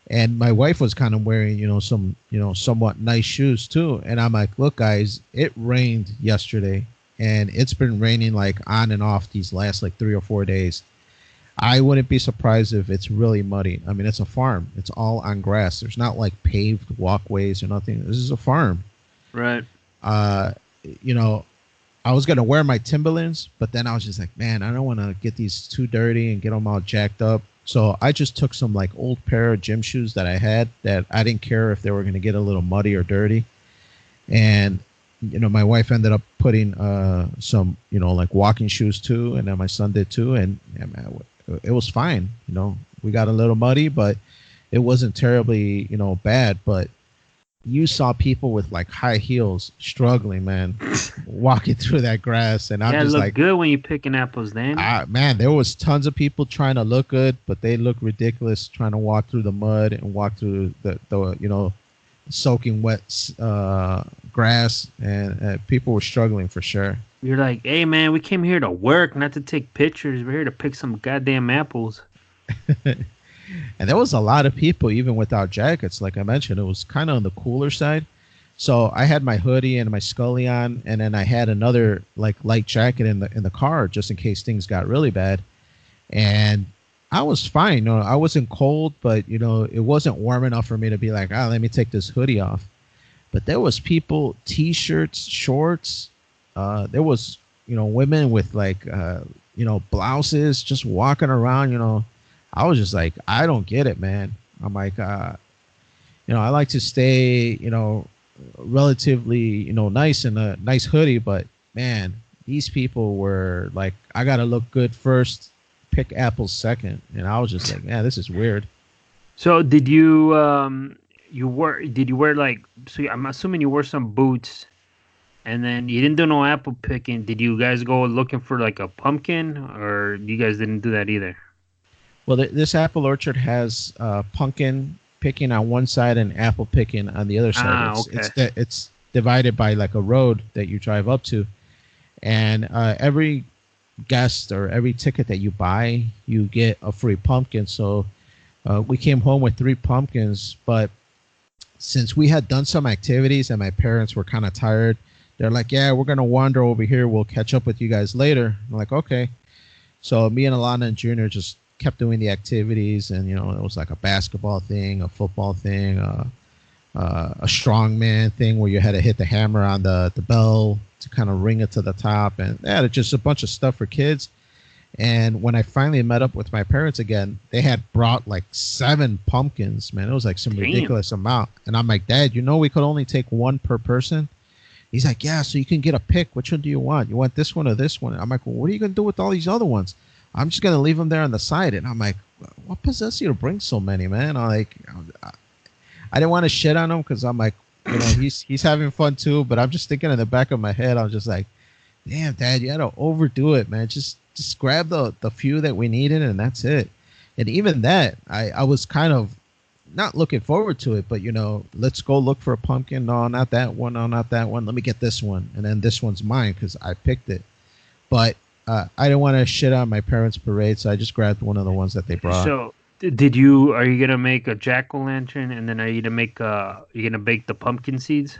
And my wife was kind of wearing, some, somewhat nice shoes too. And I'm like, look, guys, it rained yesterday, and it's been raining like on and off these last like 3 or 4 days. I wouldn't be surprised if it's really muddy. I mean, it's a farm. It's all on grass. There's not like paved walkways or nothing. This is a farm. Right. Uh, you know, I was gonna wear my Timberlands, but then I was just like, man, I don't want to get these too dirty and get them all jacked up. So I just took some like old pair of gym shoes that I had that I didn't care if they were gonna get a little muddy or dirty. And my wife ended up putting some like walking shoes too, and then my son did too, and yeah, man, it was fine. We got a little muddy, but it wasn't terribly bad. But you saw people with like high heels struggling, man, walking through that grass, and I'm Yeah, it just look like, good when you're picking apples, then. man, there was tons of people trying to look good, but they look ridiculous trying to walk through the mud and walk through the soaking wet grass, and people were struggling for sure. You're like, hey, man, we came here to work, not to take pictures. We're here to pick some goddamn apples. And there was a lot of people, even without jackets. Like I mentioned, it was kind of on the cooler side. So I had my hoodie and my Scully on, and then I had another like light jacket in the car just in case things got really bad. And I was fine. I wasn't cold, but it wasn't warm enough for me to be like, let me take this hoodie off. But there was people, t-shirts, shorts. There was women with like blouses just walking around. I was just like, I don't get it, man. I'm like, I like to stay, relatively, nice in a nice hoodie, but man, these people were like, I gotta look good first, pick apples second, and I was just like, man, this is weird. So did you did you wear like, so I'm assuming you wore some boots, and then you didn't do no apple picking. Did you guys go looking for like a pumpkin, or you guys didn't do that either? Well, this apple orchard has pumpkin picking on one side and apple picking on the other side. Okay. It's divided by like a road that you drive up to, and every guest or every ticket that you buy, you get a free pumpkin. So we came home with 3 pumpkins, but since we had done some activities and my parents were kind of tired, they're like, yeah, we're gonna wander over here. We'll catch up with you guys later. I'm like, okay. So me and Alana and Junior just kept doing the activities, and it was like a basketball thing, a football thing, a strongman thing where you had to hit the hammer on the bell to kind of ring it to the top, and yeah, just a bunch of stuff for kids. And when I finally met up with my parents again, they had brought like 7 pumpkins, man. It was like some ridiculous amount, and I'm like, Dad, we could only take 1 per person. He's like, yeah, so you can get a pick. Which one do you want? You want this one or this one? I'm like, well, what are you gonna do with all these other ones? I'm just gonna leave them there on the side. And I'm like, what possessed you to bring so many, man? I didn't want to shit on him because I'm like, he's having fun too. But I'm just thinking in the back of my head, I'm just like, damn, Dad, you had to overdo it, man. Just grab the few that we needed, and that's it. And even that, I was kind of not looking forward to it, but let's go look for a pumpkin. No, not that one. No, not that one. Let me get this one, and then this one's mine because I picked it. But I didn't want to shit on my parents' parade, so I just grabbed one of the ones that they brought. So, are you gonna make a jack-o'-lantern, and then are you gonna bake the pumpkin seeds?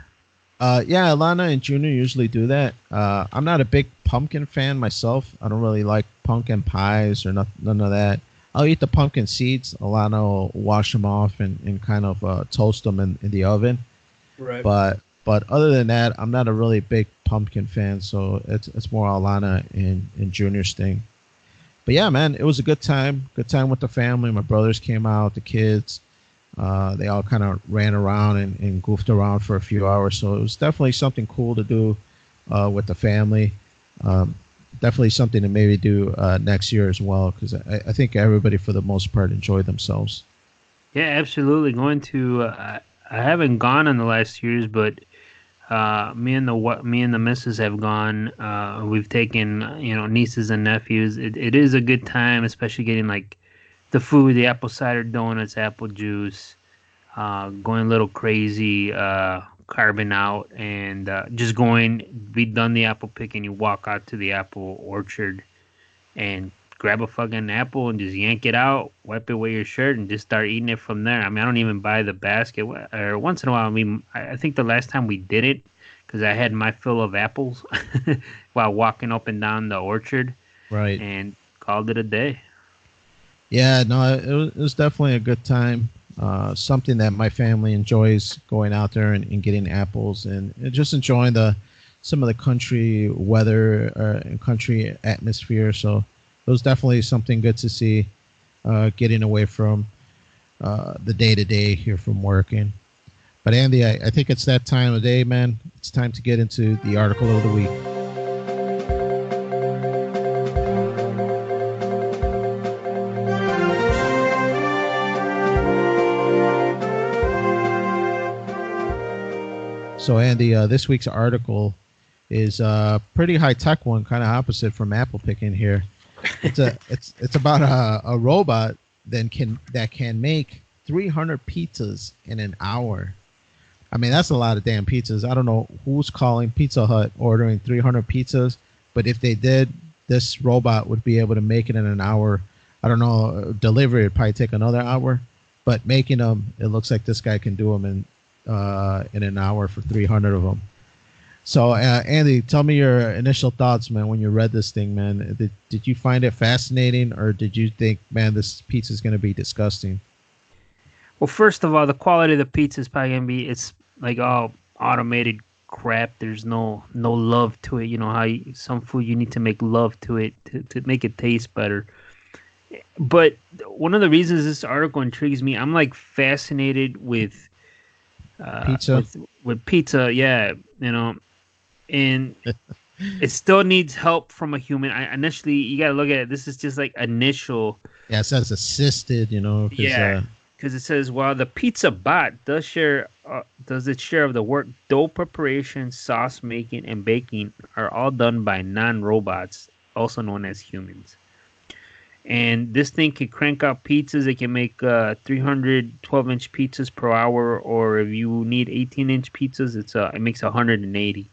Yeah, Alana and Junior usually do that. I'm not a big pumpkin fan myself. I don't really like pumpkin pies or none of that. I'll eat the pumpkin seeds. Alana will wash them off and kind of toast them in the oven. Right. But other than that, I'm not a really big pumpkin fan. So it's more Alana and Junior's thing. But yeah, man, it was a good time. Good time with the family. My brothers came out, the kids. They all kind of ran around and goofed around for a few hours. So it was definitely something cool to do with the family. Definitely something to maybe do next year as well, because I think everybody, for the most part, enjoyed themselves. Yeah, absolutely. Going to I haven't gone in the last years, but me and the missus have gone. We've taken nieces and nephews. It is a good time, especially getting like the food, the apple cider donuts, apple juice, going a little crazy, carving out, and just going. We done the apple picking. You walk out to the apple orchard and grab a fucking apple and just yank it out, wipe it with your shirt, and just start eating it from there. I mean, I don't even buy the basket. Or once in a while, I think the last time we did it, because I had my fill of apples while walking up and down the orchard, right, and called it a day. Yeah, no, it was definitely a good time. Something that my family enjoys, going out there and getting apples and just enjoying some of the country weather and country atmosphere. So it was definitely something good to see, getting away from the day-to-day here from working. But Andy, I think it's that time of day, man. It's time to get into the article of the week. So, Andy, this week's article is a pretty high tech one, kind of opposite from apple picking here. It's about a robot that can make 300 pizzas in an hour. I mean, that's a lot of damn pizzas. I don't know who's calling Pizza Hut ordering 300 pizzas, but if they did, this robot would be able to make it in an hour. I don't know, delivery would probably take another hour, but making them, it looks like this guy can do them in an hour for 300 of them. So, Andy, tell me your initial thoughts, man, when you read this thing, man. Did you find it fascinating, or did you think, man, this pizza is going to be disgusting? Well, first of all, the quality of the pizza is probably going to be, it's like all automated crap. There's no love to it. You know how some food you need to make love to it to make it taste better. But one of the reasons this article intrigues me, I'm like fascinated with pizza. With pizza, yeah, and it still needs help from a human. Initially, you got to look at it. This is just like initial. Yeah, it says assisted, Yeah, because it says while the pizza bot does its share of the work, dough preparation, sauce making, and baking are all done by non-robots, also known as humans. And this thing can crank out pizzas. It can make 312-inch pizzas per hour, or if you need 18-inch pizzas, it makes 180.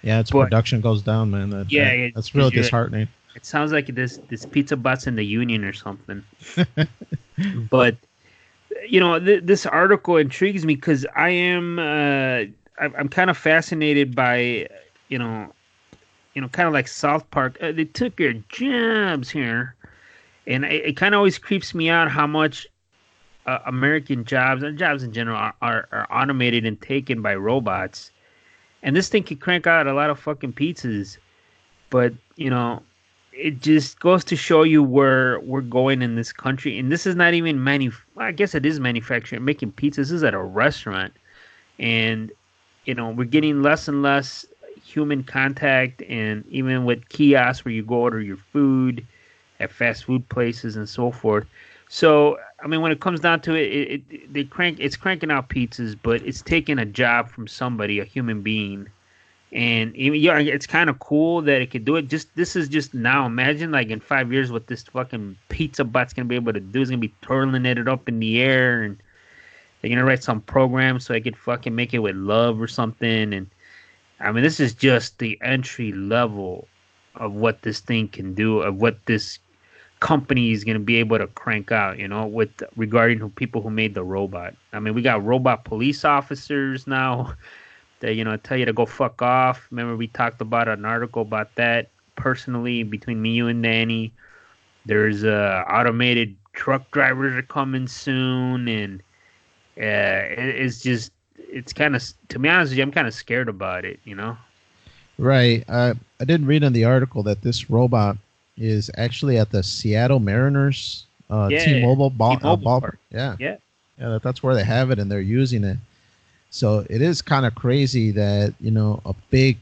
Yeah, its production goes down, man. That's really disheartening. It sounds like this pizza bot's in the union or something. But this article intrigues me because I'm kind of fascinated by kind of like South Park. They took your jobs here. And it kind of always creeps me out how much American jobs and jobs in general are automated and taken by robots. And this thing can crank out a lot of fucking pizzas. But, it just goes to show you where we're going in this country. And this is not even I guess it is manufacturing, making pizzas. This is at a restaurant. And, we're getting less and less human contact. And even with kiosks where you go order your food at fast food places and so forth. So I mean, when it comes down to it's cranking out pizzas, but it's taking a job from somebody, a human being. And yeah, it's kind of cool that it could do it. Just this is just now. Imagine like in 5 years, what this fucking pizza bot's gonna be able to do is gonna be twirling it up in the air, and they're gonna write some program so I could fucking make it with love or something. And I mean, this is just the entry level of what this thing can do, of what this company is gonna be able to crank out. With regarding to people who made the robot. I mean, we got robot police officers now that tell you to go fuck off. Remember we talked about an article about that personally between me, you, and Danny. There's automated truck drivers are coming soon, and it's kind of, to be honest with you, I'm kind of scared about it. Right. I did read in the article that this robot is actually at the Seattle Mariners Yeah, T-Mobile T-Mobile ball. Park. Yeah. Yeah, That's where they have it, and they're using it. So it is kind of crazy that a big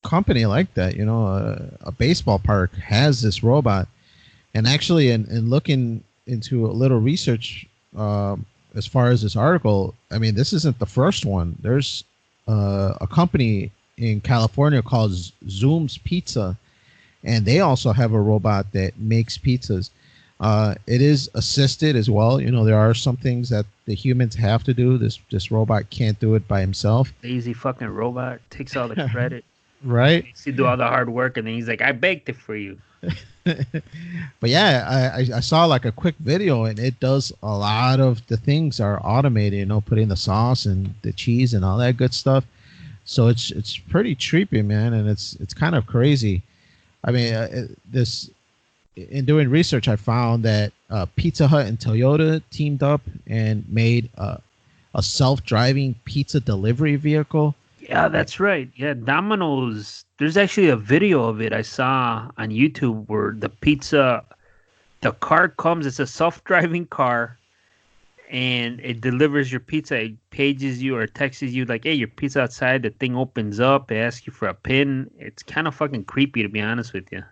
company like that, a baseball park has this robot. And actually, in looking into a little research, as far as this article, I mean, this isn't the first one. There's a company in California called Zoom's Pizza, and they also have a robot that makes pizzas. It is assisted as well. There are some things that the humans have to do. This robot can't do it by himself. lazy fucking robot takes all the credit. Right. Makes you do all the hard work, and then he's like, "I baked it for you." But yeah, I saw like a quick video, and it does a lot of the things are automated. Putting the sauce and the cheese and all that good stuff. So it's pretty trippy, man, and it's kind of crazy. I mean, this. In doing research, I found that Pizza Hut and Toyota teamed up and made a self-driving pizza delivery vehicle. Yeah, that's right. Yeah, Domino's. There's actually a video of it I saw on YouTube where the car comes. It's a self-driving car, and it delivers your pizza. It pages you or texts you like, "Hey, your pizza outside." The thing opens up. They ask you for a pin. It's kind of fucking creepy, to be honest with you.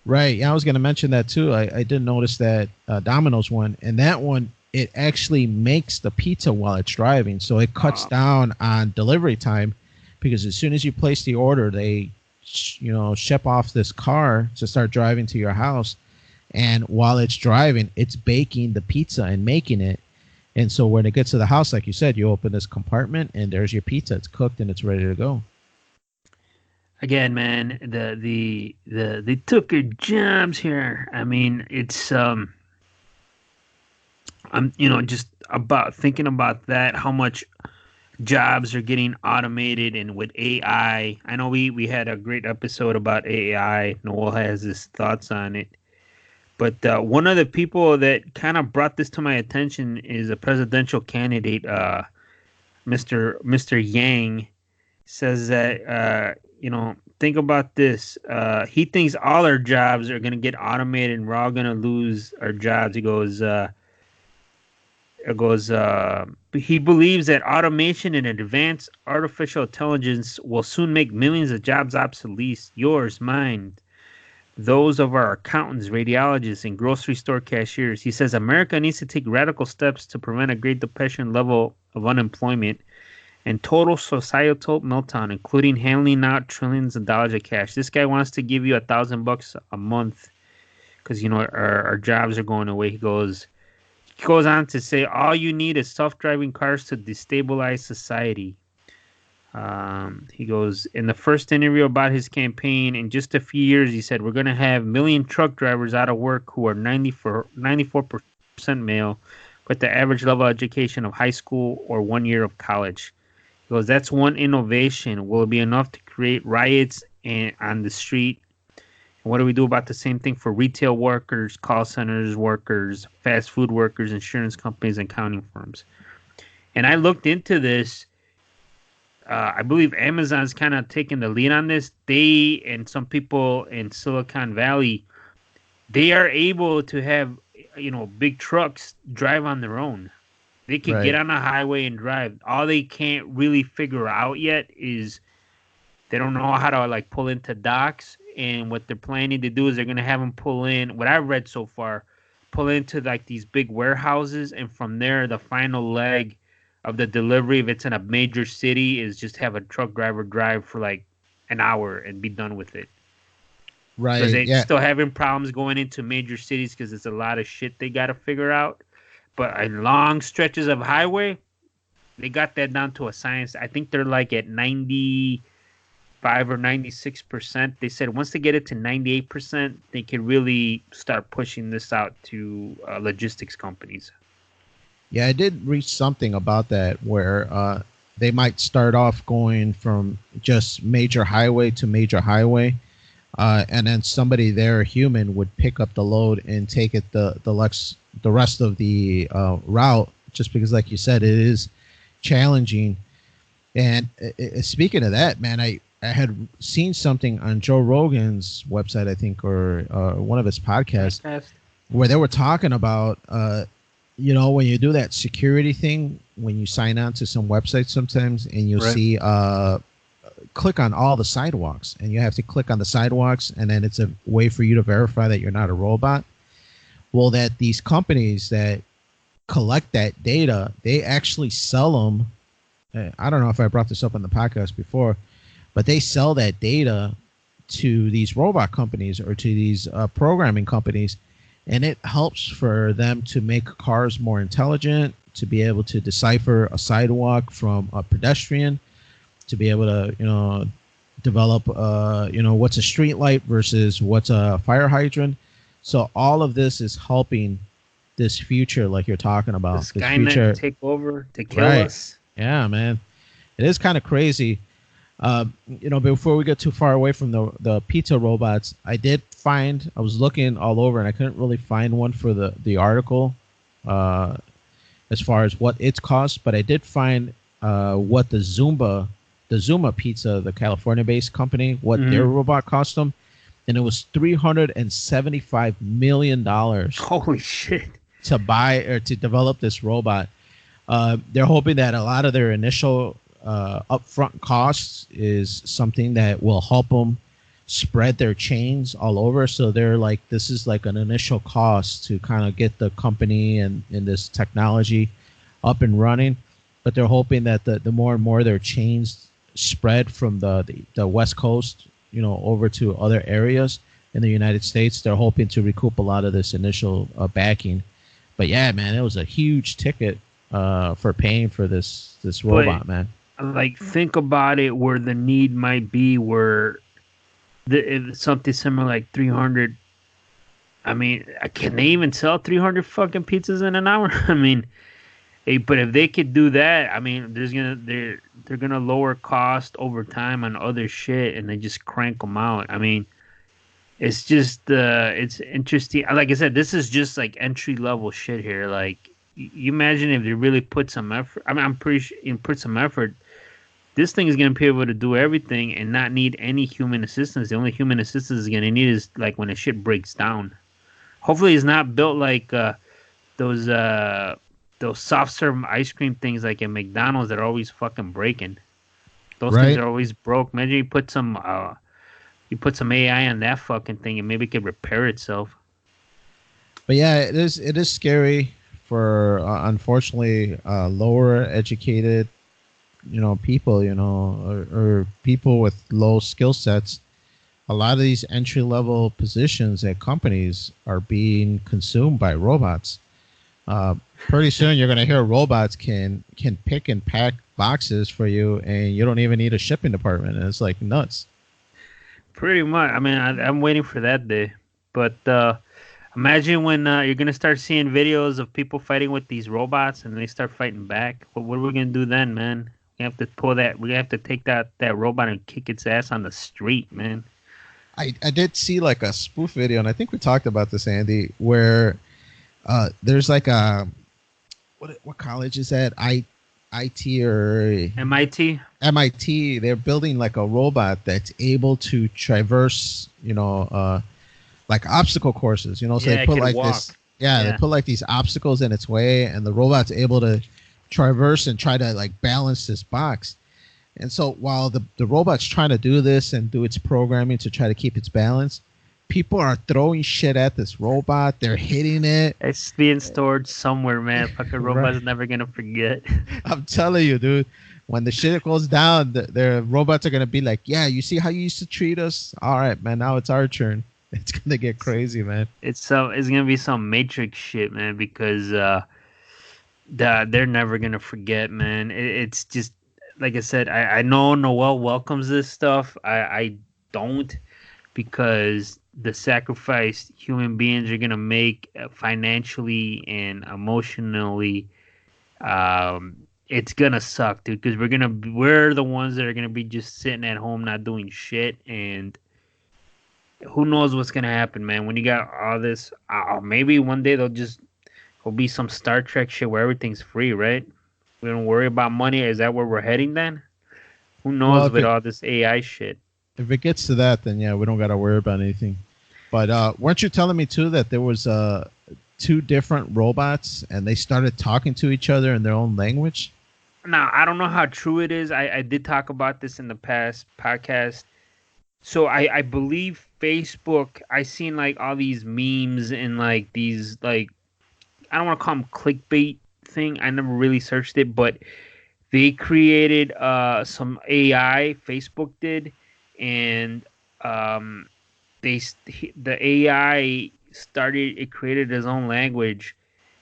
Right. Yeah, I was going to mention that too. I did notice that Domino's one, and that one, it actually makes the pizza while it's driving. So it cuts down on delivery time, because as soon as you place the order, they, ship off this car to start driving to your house. And while it's driving, it's baking the pizza and making it. And so when it gets to the house, like you said, you open this compartment and there's your pizza. It's cooked and it's ready to go. Again, man, they took your jobs here. I mean, it's I'm just about thinking about that, how much jobs are getting automated, and with AI. I know we had a great episode about AI. Noel has his thoughts on it. But one of the people that kind of brought this to my attention is a presidential candidate, Mr. Yang, says that think about this. He thinks all our jobs are going to get automated and we're all going to lose our jobs. He goes, he believes that automation and advanced artificial intelligence will soon make millions of jobs obsolete. Yours, mine, those of our accountants, radiologists, and grocery store cashiers. He says America needs to take radical steps to prevent a Great Depression level of unemployment and total societal meltdown, including handing out trillions of dollars of cash. This guy wants to give you $1,000 a month because our jobs are going away. He goes on to say, all you need is self-driving cars to destabilize society. He goes, in the first interview about his campaign, in just a few years, he said, we're going to have a million truck drivers out of work who are 94% male with the average level of education of high school or 1 year of college. He goes, that's one innovation. Will it be enough to create riots on the street? And what do we do about the same thing for retail workers, call centers workers, fast food workers, insurance companies, and accounting firms? And I looked into this. I believe Amazon's kind of taking the lead on this. They and some people in Silicon Valley, they are able to have, big trucks drive on their own. They can get on a highway and drive. All they can't really figure out yet is they don't know how to pull into docks. And what they're planning to do is they're going to have them pull in, what I've read so far, pull into like these big warehouses, and from there, the final leg of the delivery, if it's in a major city, is just have a truck driver drive for like an hour and be done with it. Because Right. they're Yeah. still having problems going into major cities because it's a lot of shit they got to figure out. But in long stretches of highway, they got that down to a science. I think they're like at 95 or 96%. They said once they get it to 98%, they can really start pushing this out to logistics companies. Yeah, I did read something about that where they might start off going from just major highway to major highway, and then somebody there, a human, would pick up the load and take it the rest of the route. Just because, like you said, it is challenging. And speaking of that, man, I had seen something on Joe Rogan's website, I think, or one of his podcasts, where they were talking about, when you do that security thing, when you sign on to some website sometimes, and you'll see click on all the sidewalks, and you have to click on the sidewalks, and then it's a way for you to verify that you're not a robot. Well, that these companies that collect that data, they actually sell them. I don't know if I brought this up on the podcast before, but they sell that data to these robot companies or to these programming companies, and it helps for them to make cars more intelligent, to be able to decipher a sidewalk from a pedestrian, to be able to, develop, what's a street light versus what's a fire hydrant. So all of this is helping this future, like you're talking about. This Skynet take over to kill us. Yeah, man. It is kind of crazy. Before we get too far away from the pizza robots, I was looking all over and I couldn't really find one for the article as far as what it's cost, but I did find what the Zuma Pizza, the California-based company, what their robot cost them, and it was $375 million. Holy shit! To buy or to develop this robot. They're hoping that a lot of their initial upfront costs is something that will help them spread their chains all over. So they're like, this is like an initial cost to kind of get the company and this technology up and running. But they're hoping that the more and more their chains spread from the West Coast, over to other areas in the United States, they're hoping to recoup a lot of this initial backing. But yeah, man, it was a huge ticket for paying for this robot, man. Like, think about it, where the need might be, where something similar like 300. I mean, can they even sell 300 fucking pizzas in an hour? I mean, but if they could do that, I mean, they're gonna lower cost over time on other shit, and they just crank them out. I mean, it's just it's interesting. Like I said, this is just like entry level shit here. Like, you imagine if they really put some effort. I mean, I'm pretty sure you put some effort. This thing is gonna be able to do everything and not need any human assistance. The only human assistance it's gonna need is like when the shit breaks down. Hopefully, it's not built like those soft serve ice cream things like at McDonald's that are always fucking breaking. Those things are always broke. Imagine you put some AI on that fucking thing and maybe it could repair itself. But yeah, it is scary for unfortunately lower educated people, or people with low skill sets. A lot of these entry level positions at companies are being consumed by robots. Pretty soon you're going to hear robots can pick and pack boxes for you, and you don't even need a shipping department, and it's like nuts. Pretty much. I mean, I'm waiting for that day. But imagine when you're going to start seeing videos of people fighting with these robots and they start fighting back. What are we going to do then, man? We have to pull that. We have to take that robot and kick its ass on the street, man. I did see like a spoof video, and I think we talked about this, Andy, where there's like a what college is that? IT or MIT. MIT. They're building like a robot that's able to traverse, like obstacle courses. So they put like walk. this. Yeah, they put like these obstacles in its way, and the robot's able to traverse and try to like balance this box. And so while the robot's trying to do this and do its programming to try to keep its balance, people are throwing shit at this robot. They're hitting it. It's being stored somewhere, man. Fucking Right. robot's never gonna forget. I'm telling you, dude. When the shit goes down, the robots are gonna be like, "Yeah, you see how you used to treat us? All right, man. Now it's our turn." It's gonna get crazy, man. It's gonna be some Matrix shit, man, because they're never gonna forget, man. It's just like I said. I know Noel welcomes this stuff. I don't, because the sacrifice human beings are gonna make financially and emotionally, it's gonna suck, dude. Because we're the ones that are gonna be just sitting at home not doing shit, and who knows what's gonna happen, man. When you got all this, maybe one day there'll be some Star Trek shit where everything's free, right? We don't worry about money. Is that where we're heading then? Who Well, knows with all this AI shit? if it gets to that, then yeah, we don't gotta worry about anything. But weren't you telling me too that there was two different robots and they started talking to each other in their own language? Now, I don't know how true it is. I did talk about this in the past podcast. So I believe Facebook, I seen like all these memes and like these, like, I don't want to call them clickbait thing. I never really searched it, but they created some AI, Facebook did, and um, the AI started, it created its own language.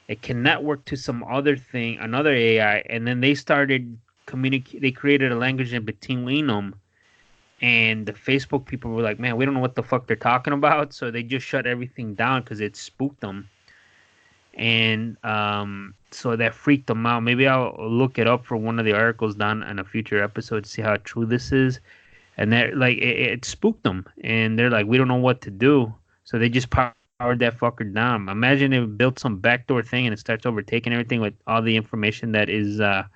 It can network to some other thing, another AI, and then they started communicate. They created a language in between them, and the Facebook people were like, "Man, we don't know what the fuck they're talking about," so they just shut everything down because it spooked them, and so that freaked them out. Maybe I'll look it up for one of the articles down in a future episode to see how true this is. And they're like, it spooked them, and they're like, we don't know what to do, so they just powered that fucker down. Imagine it built some backdoor thing and it starts overtaking everything with all the information that is on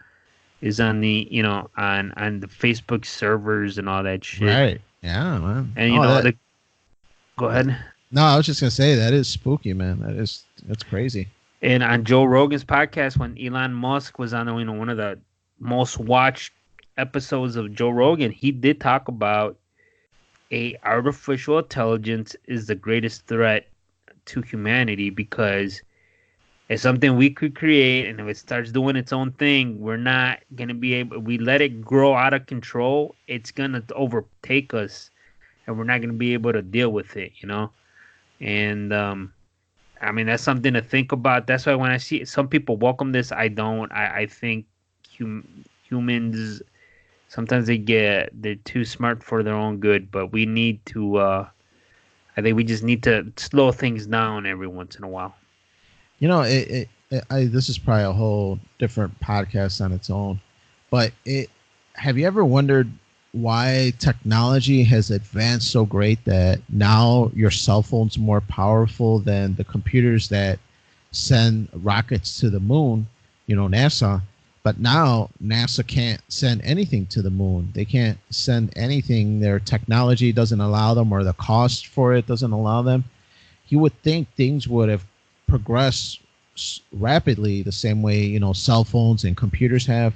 the, on the Facebook servers and all that shit. Right. Yeah, man. And go that ahead. no, I was just gonna say that is spooky, man. That's crazy. And on Joe Rogan's podcast, when Elon Musk was on, one of the most watched episodes of Joe Rogan, he did talk about a artificial intelligence is the greatest threat to humanity, because it's something we could create, and if it starts doing its own thing, we're not gonna be able. We let it grow out of control, it's gonna overtake us, and we're not gonna be able to deal with it, And I mean, that's something to think about. That's why when I see some people welcome this, I don't. I think humans sometimes they're too smart for their own good, but we need to. I think we just need to slow things down every once in a while. This is probably a whole different podcast on its own, but have you ever wondered why technology has advanced so great that now your cell phone's more powerful than the computers that send rockets to the moon, NASA. But now NASA can't send anything to the moon. They can't send anything. Their technology doesn't allow them, or the cost for it doesn't allow them. You would think things would have progressed rapidly the same way, cell phones and computers have,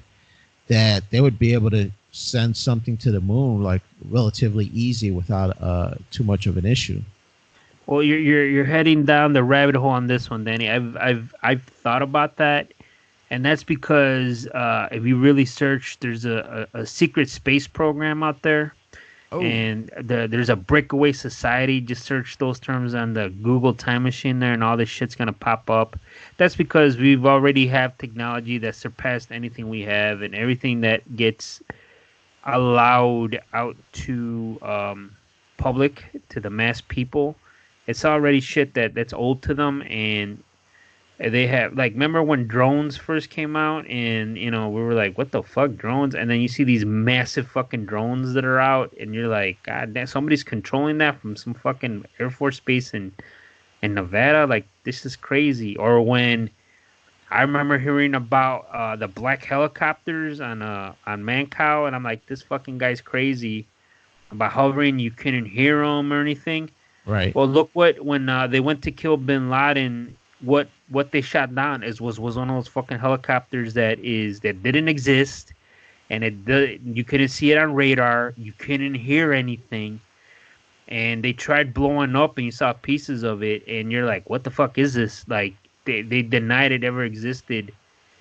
that they would be able to send something to the moon like relatively easy without too much of an issue. Well, you're heading down the rabbit hole on this one, Danny. I've thought about that, and that's because if you really search, there's a secret space program out there. Oh. And there's a breakaway society. Just search those terms on the Google time machine there, and all this shit's gonna pop up. That's because we've already have technology that surpassed anything we have, and everything that gets allowed out to public, to the mass people, it's already shit that's old to them. And they have, like, remember when drones first came out, and we were like, what the fuck, drones? And then you see these massive fucking drones that are out, and you're like, god damn, somebody's controlling that from some fucking Air Force base in Nevada. Like, this is crazy. Or when I remember hearing about the black helicopters on Mancow, and I'm like, this fucking guy's crazy about hovering. You couldn't hear him or anything. Right. Well, look when they went to kill Bin Laden, what they shot down was one of those fucking helicopters that didn't exist, and you couldn't see it on radar. You couldn't hear anything, and they tried blowing up, and you saw pieces of it, and you're like, what the fuck is this? Like, they denied it ever existed,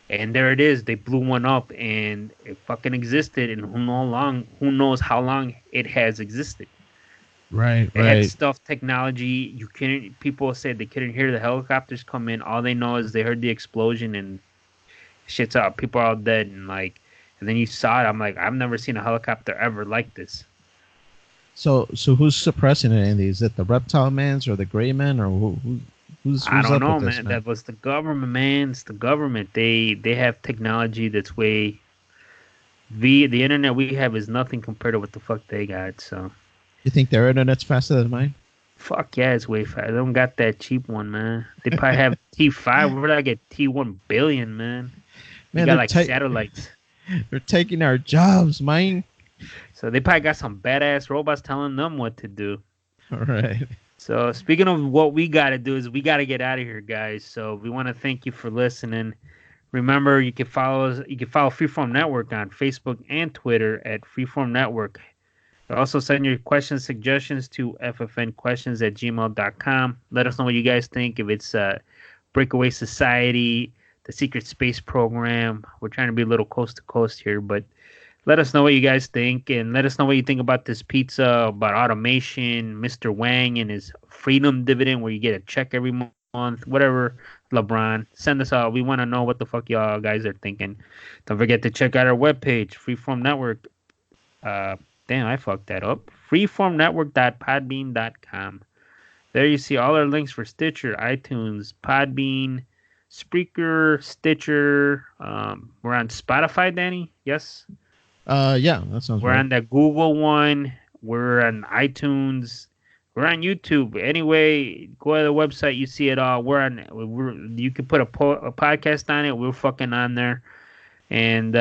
and there it is. They blew one up, and it fucking existed, and who knows how long it has existed. Right, It had right. stuff technology. You couldn't. People said they couldn't hear the helicopters come in. All they know is they heard the explosion and shit's out. People are all dead, and like, and then you saw it. I'm like, I've never seen a helicopter ever like this. So who's suppressing it, Andy? Is it the reptile mans or the gray men, or who's I don't up know, with this, man. man? That was the government, man. It's the government. They have technology that's way the internet we have is nothing compared to what the fuck they got. So You think their internet's faster than mine? fuck yeah, it's way fast. They don't got that cheap one, man. They probably have T5. Where did I get T1 billion, man? You Man, got like satellites. they're taking our jobs, mine. So they probably got some badass robots telling them what to do. All right. So speaking of what we got to do is we got to get out of here, guys. So we want to thank you for listening. Remember, you can follow us. You can follow Freeform Network on Facebook and Twitter at Freeform Network. Also, send your questions, suggestions to ffnquestions@gmail.com. Let us know what you guys think. If it's Breakaway Society, the Secret Space Program. We're trying to be a little coast to coast here, but let us know what you guys think, and let us know what you think about this pizza, about automation, Mr. Wang and his freedom dividend where you get a check every month, whatever. LeBron, send us out. We want to know what the fuck y'all guys are thinking. Don't forget to check out our webpage, Freeform Network. Damn, I fucked that up. Freeformnetwork.podbean.com. There you see all our links for Stitcher, iTunes, Podbean, Spreaker, Stitcher. We're on Spotify, Danny. Yes. Yeah, that sounds We're right. on the Google one. We're on iTunes. We're on YouTube. Anyway, go to the website. You see it all. You can put a podcast on it. We're fucking on there. And,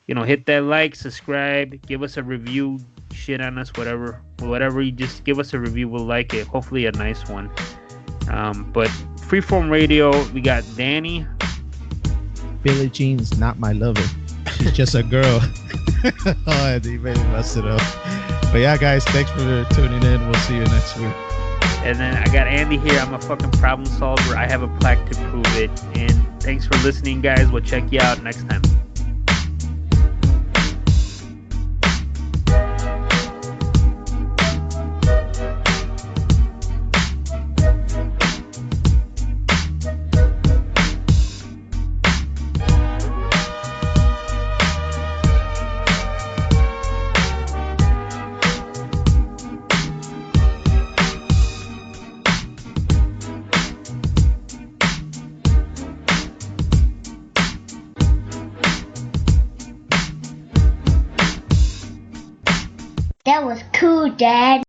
hit that like, subscribe, give us a review, shit on us, whatever. Whatever, you just give us a review. We'll like it. Hopefully a nice one. But Freeform Radio, we got Danny. Billie Jean's not my lover. She's just a girl. Oh, Andy, made me mess it up. But yeah, guys, thanks for tuning in. We'll see you next week. And then I got Andy here. I'm a fucking problem solver. I have a plaque to prove it. And thanks for listening, guys. We'll check you out next time. That was cool, Dad.